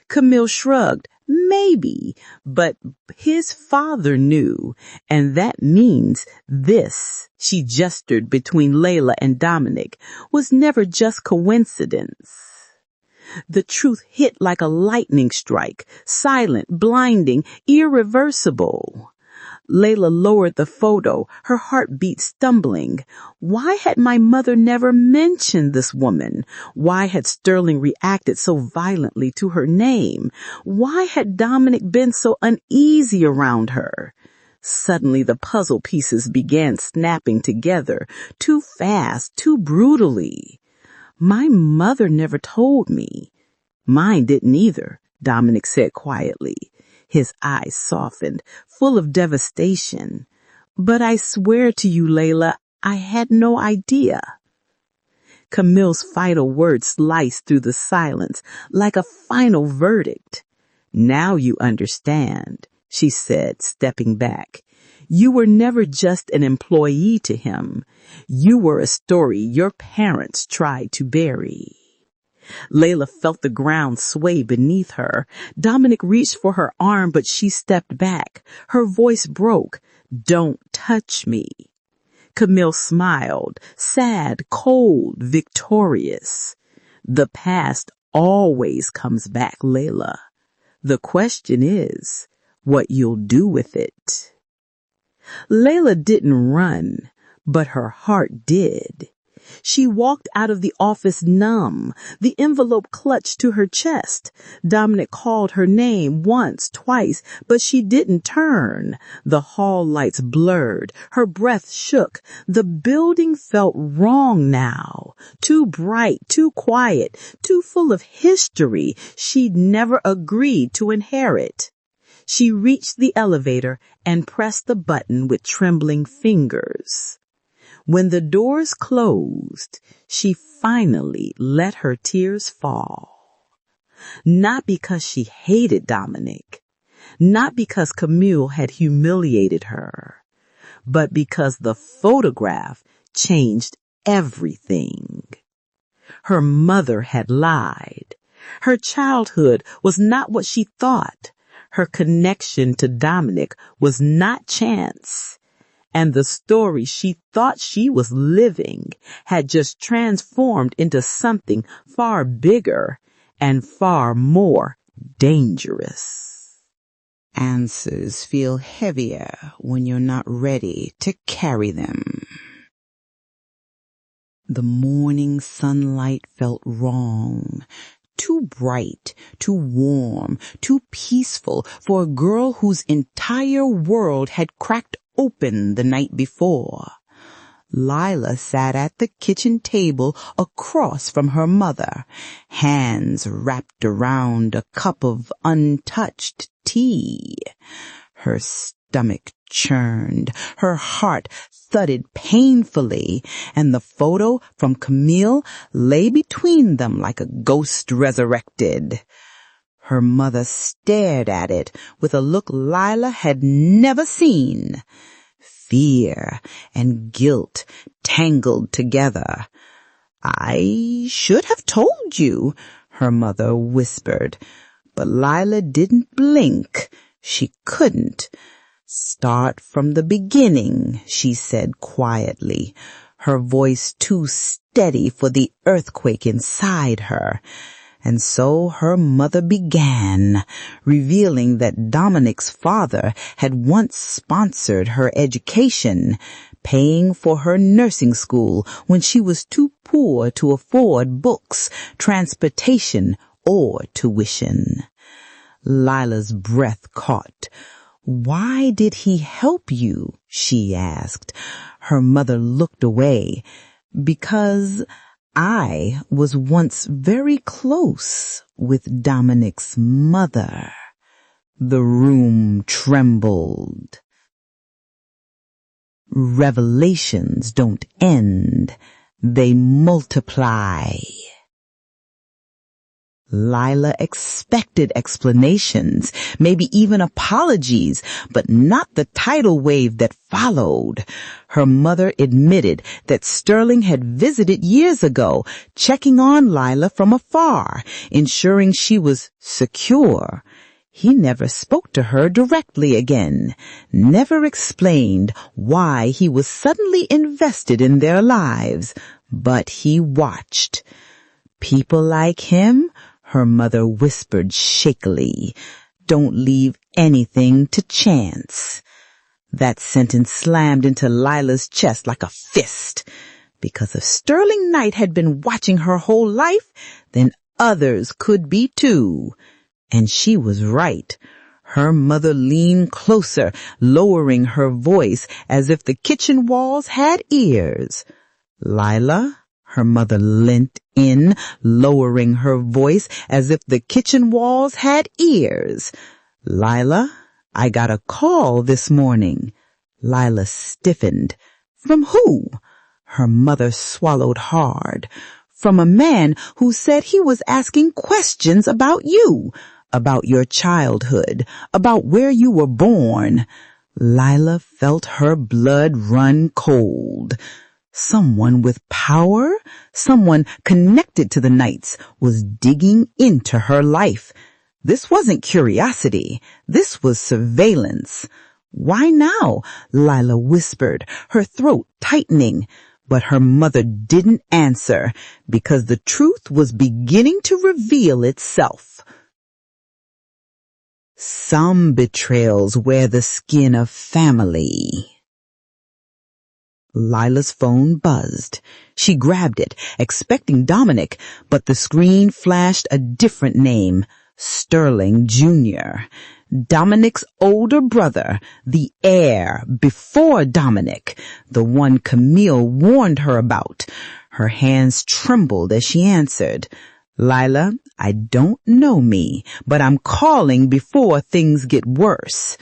Camille shrugged. "Maybe, but his father knew, and that means this," she gestured between Layla and Dominic, "was never just coincidence." The truth hit like a lightning strike, silent, blinding, irreversible. Layla lowered the photo, her heartbeat stumbling. Why had my mother never mentioned this woman? Why had Sterling reacted so violently to her name? Why had Dominic been so uneasy around her? Suddenly the puzzle pieces began snapping together, too fast, too brutally. "My mother never told me." "Mine didn't either," Dominic said quietly. His eyes softened, full of devastation. "But I swear to you, Layla, I had no idea." Camille's final word sliced through the silence like a final verdict. "Now you understand," she said, stepping back. "You were never just an employee to him. You were a story your parents tried to bury." Layla felt the ground sway beneath her. Dominic reached for her arm, but she stepped back. Her voice broke. "Don't touch me." Camille smiled, sad, cold, victorious. "The past always comes back, Layla. The question is what you'll do with it." Layla didn't run, but her heart did. She walked out of the office numb, the envelope clutched to her chest. Dominic called her name once, twice, but she didn't turn. The hall lights blurred. Her breath shook. The building felt wrong now. Too bright, too quiet, too full of history she'd never agreed to inherit. She reached the elevator and pressed the button with trembling fingers. When the doors closed, she finally let her tears fall. Not because she hated Dominic, not because Camille had humiliated her, but because the photograph changed everything. Her mother had lied. Her childhood was not what she thought. Her connection to Dominic was not chance. And the story she thought she was living had just transformed into something far bigger and far more dangerous. Answers feel heavier when you're not ready to carry them. The morning sunlight felt wrong. Too bright, too warm, too peaceful for a girl whose entire world had cracked open the night before. Layla sat at the kitchen table across from her mother, hands wrapped around a cup of untouched tea. Her stomach churned, her heart thudded painfully, and the photo from Camille lay between them like a ghost resurrected. Her mother stared at it with a look Layla had never seen. Fear and guilt tangled together. "I should have told you," her mother whispered. But Layla didn't blink. She couldn't. "Start from the beginning," she said quietly, her voice too steady for the earthquake inside her. And so her mother began, revealing that Dominic's father had once sponsored her education, paying for her nursing school when she was too poor to afford books, transportation, or tuition. Layla's breath caught. "Why did he help you?" she asked. Her mother looked away. "Because I was once very close with Dominic's mother." The room trembled. Revelations don't end. They multiply. Layla expected explanations, maybe even apologies, but not the tidal wave that followed. Her mother admitted that Sterling had visited years ago, checking on Layla from afar, ensuring she was secure. He never spoke to her directly again, never explained why he was suddenly invested in their lives, but he watched. "People like him," her mother whispered shakily, "don't leave anything to chance." That sentence slammed into Layla's chest like a fist. Because if Sterling Knight had been watching her whole life, then others could be too. And she was right. Her mother leaned closer, lowering her voice as if the kitchen walls had ears. "Layla?" Her mother leant in, lowering her voice as if the kitchen walls had ears. "Layla, I got a call this morning." Layla stiffened. "From who?" Her mother swallowed hard. "From a man who said he was asking questions about you, about your childhood, about where you were born." Layla felt her blood run cold. Someone with power, someone connected to the Knights, was digging into her life. This wasn't curiosity. This was surveillance. "Why now?" Layla whispered, her throat tightening. But her mother didn't answer, because the truth was beginning to reveal itself. Some betrayals wear the skin of family. Lila's phone buzzed. She grabbed it, expecting Dominic, but the screen flashed a different name, Sterling Jr., Dominic's older brother, the heir before Dominic, the one Camille warned her about. Her hands trembled as she answered, "Lila, I don't know me, but I'm calling before things get worse."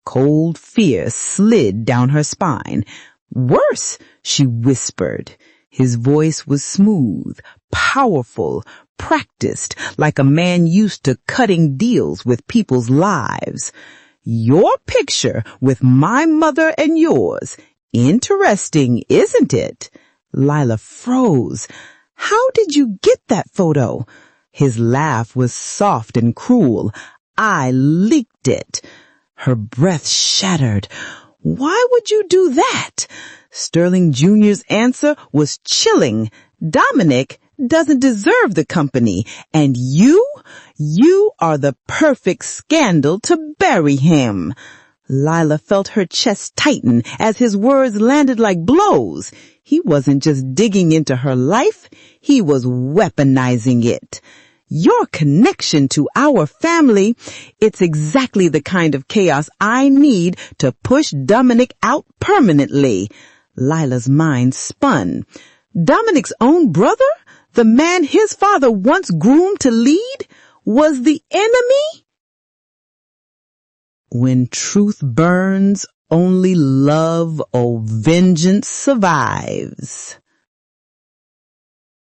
Cold fear slid down her spine. "Worse," she whispered. His voice was smooth, powerful, practiced, like a man used to cutting deals with people's lives. "Your picture with my mother and yours. Interesting, isn't it?" Lila froze. "How did you get that photo?" His laugh was soft and cruel. "I leaked it." Her breath shattered. "Why would you do that?" Sterling Jr.'s answer was chilling. "Dominic doesn't deserve the company, and you are the perfect scandal to bury him." Lila felt her chest tighten as his words landed like blows. He wasn't just digging into her life, he was weaponizing it. "Your connection to our family, it's exactly the kind of chaos I need to push Dominic out permanently." Lila's mind spun. Dominic's own brother, the man his father once groomed to lead, was the enemy? When truth burns, only love or vengeance survives.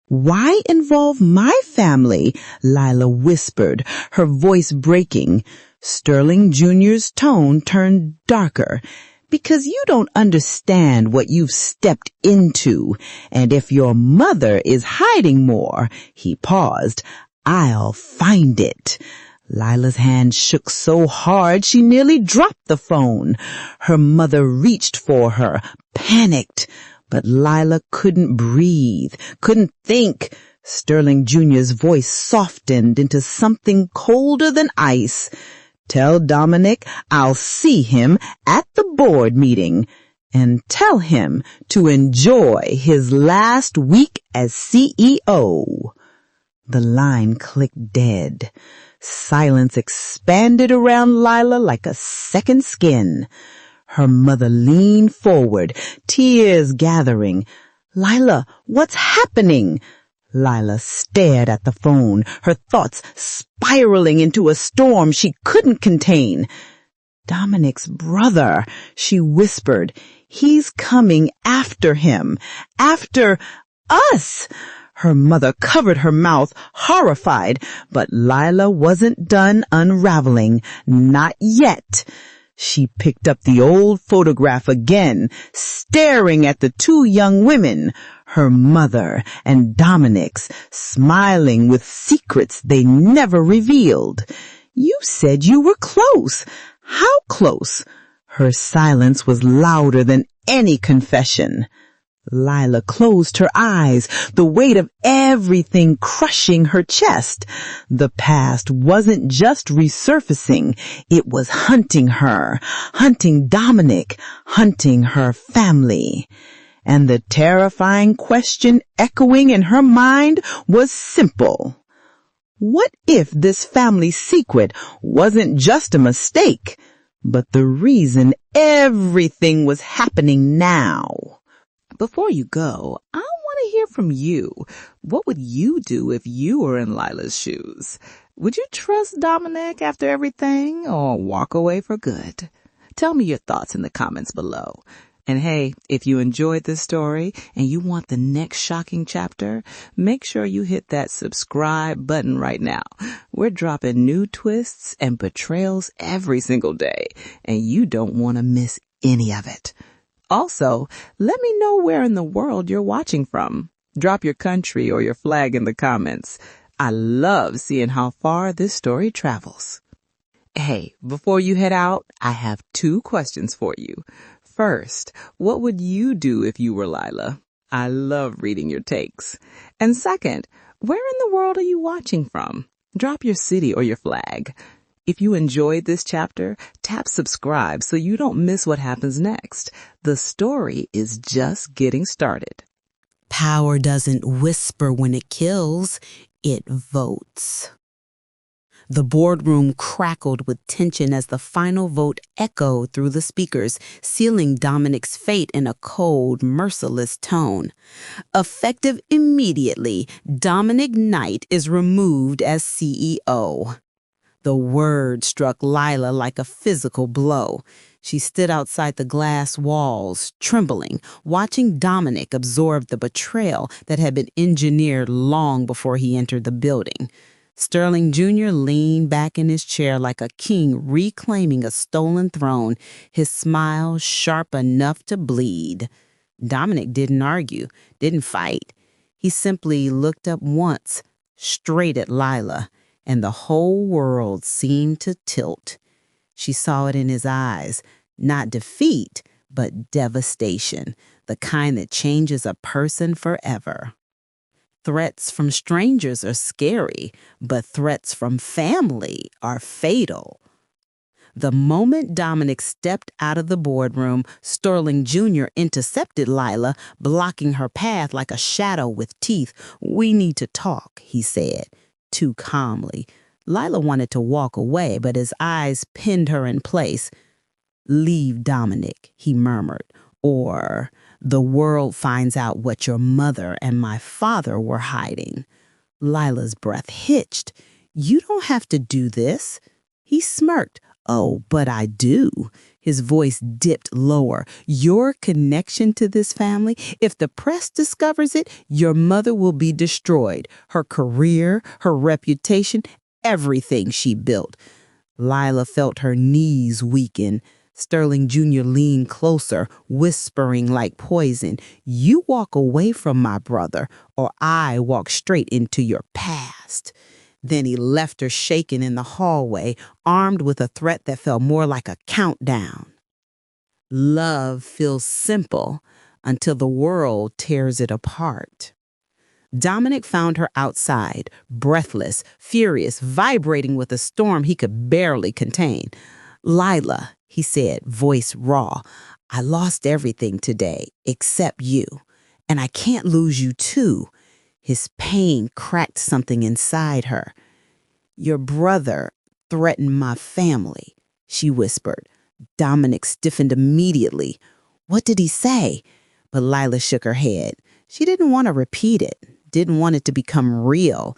"Why involve my family?" Lila whispered, her voice breaking. Sterling Jr.'s tone turned darker. "Because you don't understand what you've stepped into, and if your mother is hiding more," he paused, "I'll find it." Lila's hand shook so hard she nearly dropped the phone. Her mother reached for her, panicked. But Lila couldn't breathe, couldn't think. Sterling Jr.'s voice softened into something colder than ice. "Tell Dominic I'll see him at the board meeting, and tell him to enjoy his last week as CEO." The line clicked dead. Silence expanded around Lila like a second skin. Her mother leaned forward, tears gathering. "Lila, what's happening?" Lila stared at the phone, her thoughts spiraling into a storm she couldn't contain. "Dominic's brother," she whispered. "He's coming after him. After us." Her mother covered her mouth, horrified, but Lila wasn't done unraveling. Not yet. She picked up the old photograph again, staring at the two young women, her mother and Dominic's, smiling with secrets they never revealed. "You said you were close. How close?" Her silence was louder than any confession. Lila closed her eyes, the weight of everything crushing her chest. The past wasn't just resurfacing, it was hunting her, hunting Dominic, hunting her family. And the terrifying question echoing in her mind was simple. What if this family secret wasn't just a mistake, but the reason everything was happening now? Before you go, I want to hear from you. What would you do if you were in Lila's shoes? Would you trust Dominic after everything or walk away for good? Tell me your thoughts in the comments below. And hey, if you enjoyed this story and you want the next shocking chapter, make sure you hit that subscribe button right now. We're dropping new twists and betrayals every single day, and you don't want to miss any of it. Also, let me know where in the world you're watching from. Drop your country or your flag in the comments. I love seeing how far this story travels. Hey, before you head out, I have 2 questions for you. First, what would you do if you were Lila? I love reading your takes. And second, where in the world are you watching from? Drop your city or your flag. If you enjoyed this chapter, tap subscribe so you don't miss what happens next. The story is just getting started. Power doesn't whisper when it kills, it votes. The boardroom crackled with tension as the final vote echoed through the speakers, sealing Dominic's fate in a cold, merciless tone. Effective immediately, Dominic Knight is removed as CEO. The word struck Layla like a physical blow. She stood outside the glass walls, trembling, watching Dominic absorb the betrayal that had been engineered long before he entered the building. Sterling Jr. leaned back in his chair like a king reclaiming a stolen throne, his smile sharp enough to bleed. Dominic didn't argue, didn't fight. He simply looked up once, straight at Layla, and the whole world seemed to tilt. She saw it in his eyes, not defeat, but devastation, the kind that changes a person forever. Threats from strangers are scary, but threats from family are fatal. The moment Dominic stepped out of the boardroom, Sterling Jr. intercepted Layla, blocking her path like a shadow with teeth. "We need to talk," he said, too calmly. Layla wanted to walk away, but his eyes pinned her in place. "Leave, Dominic," he murmured, "or the world finds out what your mother and my father were hiding." Lila's breath hitched. "You don't have to do this." He smirked. "Oh, but I do." His voice dipped lower. "Your connection to this family, if the press discovers it, your mother will be destroyed. Her career, her reputation, everything she built." Layla felt her knees weaken. Sterling Jr. leaned closer, whispering like poison, "You walk away from my brother, or I walk straight into your past." Then he left her shaken in the hallway, armed with a threat that felt more like a countdown. Love feels simple until the world tears it apart. Dominic found her outside, breathless, furious, vibrating with a storm he could barely contain. "Layla," he said, voice raw, "I lost everything today except you, and I can't lose you too." His pain cracked something inside her. "Your brother threatened my family," she whispered. Dominic stiffened immediately. "What did he say?" But Layla shook her head. She didn't want to repeat it, didn't want it to become real.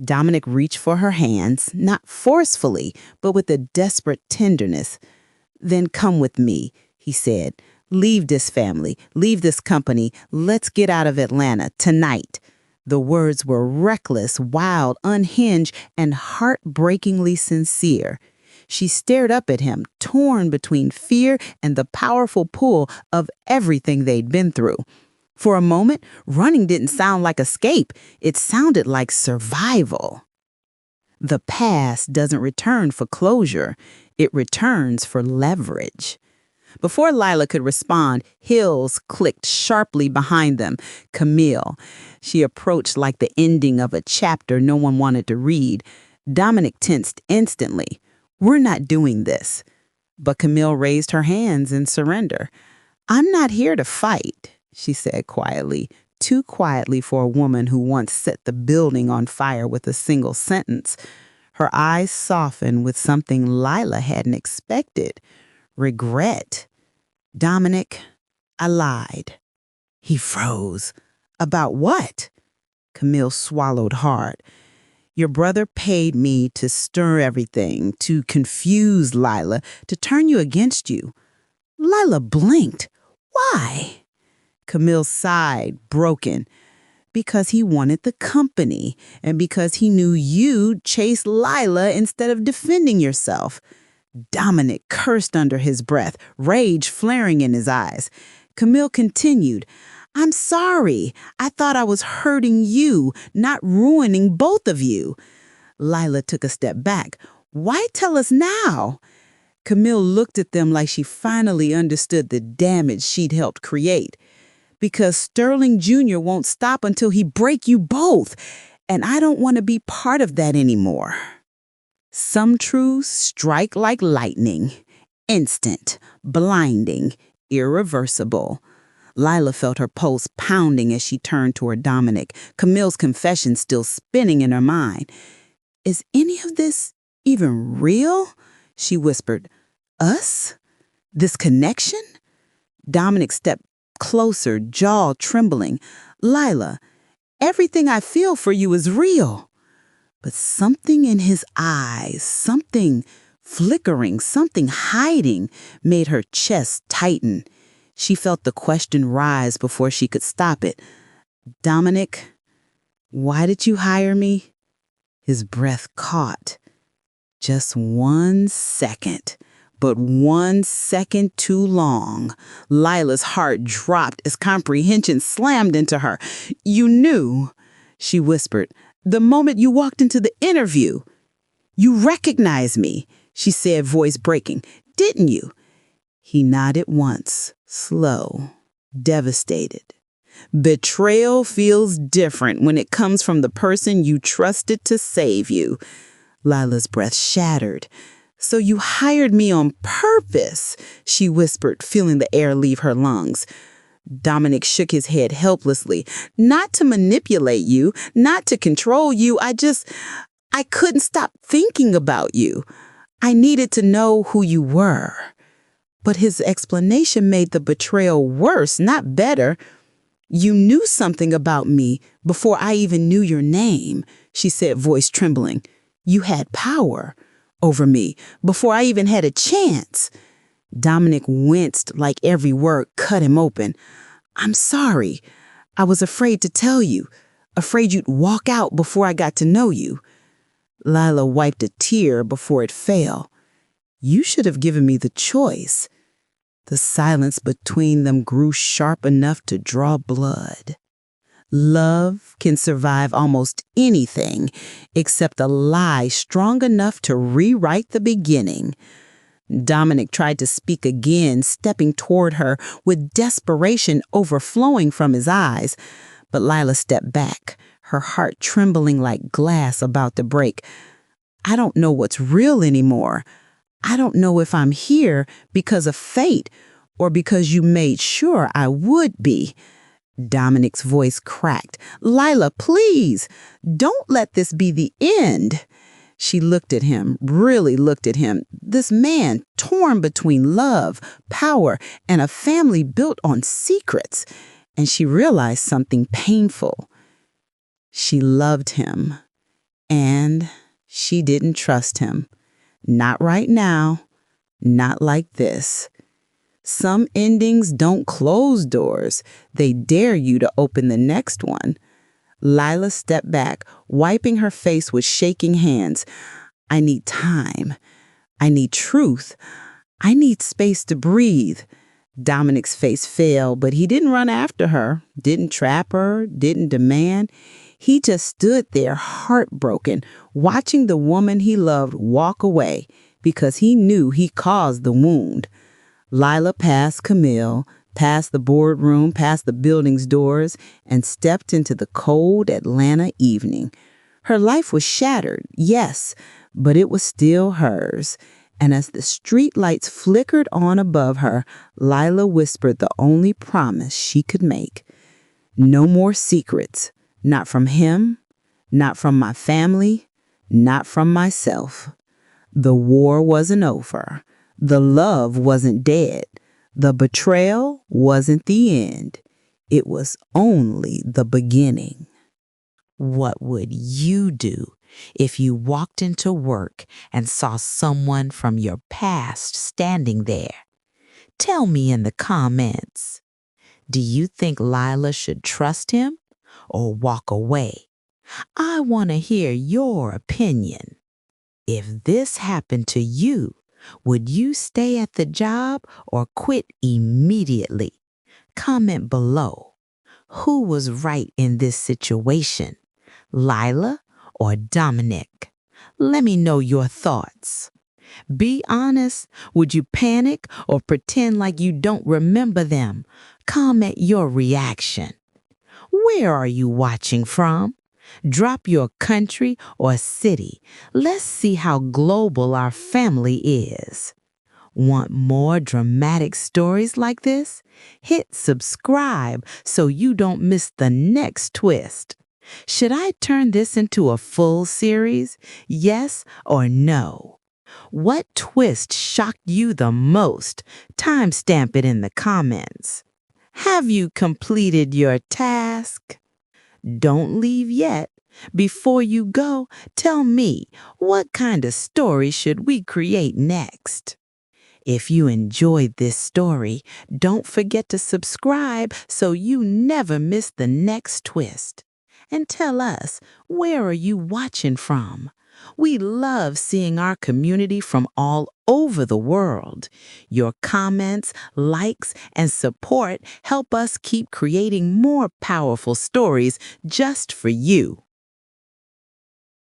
Dominic reached for her hands, not forcefully, but with a desperate tenderness. "Then come with me," he said. "Leave this family, leave this company. Let's get out of Atlanta tonight." The words were reckless, wild, unhinged, and heartbreakingly sincere. She stared up at him, torn between fear and the powerful pull of everything they'd been through. For a moment, running didn't sound like escape. It sounded like survival. The past doesn't return for closure. It returns for leverage. Before Layla could respond, heels clicked sharply behind them. Camille. She approached like the ending of a chapter no one wanted to read. Dominic tensed instantly. "We're not doing this." But Camille raised her hands in surrender. "I'm not here to fight," she said quietly, too quietly for a woman who once set the building on fire with a single sentence. Her eyes softened with something Layla hadn't expected. Regret. "Dominic, I lied." He froze. "About what?" Camille swallowed hard. "Your brother paid me to stir everything, to confuse Layla, to turn you against you." Layla blinked. "Why?" Camille sighed, broken. "Because he wanted the company, and because he knew you'd chase Layla instead of defending yourself." Dominic cursed under his breath, rage flaring in his eyes. Camille continued, "I'm sorry. I thought I was hurting you, not ruining both of you." Layla took a step back. "Why tell us now?" Camille looked at them like she finally understood the damage she'd helped create. "Because Sterling Jr. won't stop until he break you both, and I don't want to be part of that anymore." Some truths strike like lightning, instant, blinding, irreversible. Layla felt her pulse pounding as she turned toward Dominic, Camille's confession still spinning in her mind. "Is any of this even real?" she whispered. "Us? This connection?" Dominic stepped closer, jaw trembling. "Layla, everything I feel for you is real." But something in his eyes, something flickering, something hiding, made her chest tighten. She felt the question rise before she could stop it. "Dominic, why did you hire me?" His breath caught. Just 1 second, but 1 second too long. Lila's heart dropped as comprehension slammed into her. "You knew," she whispered, "the moment you walked into the interview. You recognized me," she said, voice breaking. "Didn't you?" He nodded once, slow, devastated. Betrayal feels different when it comes from the person you trusted to save you. Lila's breath shattered. "So you hired me on purpose," she whispered, feeling the air leave her lungs. Dominic shook his head helplessly. "Not to manipulate you, not to control you. I couldn't stop thinking about you. I needed to know who you were." But his explanation made the betrayal worse, not better. "You knew something about me before I even knew your name," she said, voice trembling. "You had power over me before I even had a chance." Dominic winced like every word cut him open. "I'm sorry. I was afraid to tell you, afraid you'd walk out before I got to know you." Layla wiped a tear before it fell. "You should have given me the choice." The silence between them grew sharp enough to draw blood. Love can survive almost anything except a lie strong enough to rewrite the beginning. Dominic tried to speak again, stepping toward her with desperation overflowing from his eyes. But Layla stepped back, her heart trembling like glass about to break. "I don't know what's real anymore. I don't know if I'm here because of fate or because you made sure I would be." Dominic's voice cracked. "Layla, please, don't let this be the end." She looked at him, really looked at him. This man torn between love, power, and a family built on secrets. And she realized something painful. She loved him, and she didn't trust him. Not right now, not like this. Some endings don't close doors. They dare you to open the next one. Layla stepped back, wiping her face with shaking hands. "I need time. I need truth. I need space to breathe." Dominic's face fell, but he didn't run after her, didn't trap her, didn't demand. He just stood there heartbroken, watching the woman he loved walk away because he knew he caused the wound. Layla passed Camille, past the boardroom, past the building's doors, and stepped into the cold Atlanta evening. Her life was shattered, yes, but it was still hers. And as the street lights flickered on above her, Layla whispered the only promise she could make. "No more secrets, not from him, not from my family, not from myself." The war wasn't over. The love wasn't dead. The betrayal wasn't the end. It was only the beginning. What would you do if you walked into work and saw someone from your past standing there? Tell me in the comments. Do you think Layla should trust him or walk away? I want to hear your opinion. If this happened to you, would you stay at the job or quit immediately? Comment below. Who was right in this situation, Layla or Dominic? Let me know your thoughts. Be honest. Would you panic or pretend like you don't remember them? Comment your reaction. Where are you watching from? Drop your country or city. Let's see how global our family is. Want more dramatic stories like this? Hit subscribe so you don't miss the next twist. Should I turn this into a full series? Yes or no? What twist shocked you the most? Timestamp it in the comments. Have you completed your task? Don't leave yet. Before you go, tell me, what kind of story should we create next? If you enjoyed this story, don't forget to subscribe so you never miss the next twist. And tell us, where are you watching from? We love seeing our community from all over the world. Your comments, likes, and support help us keep creating more powerful stories just for you.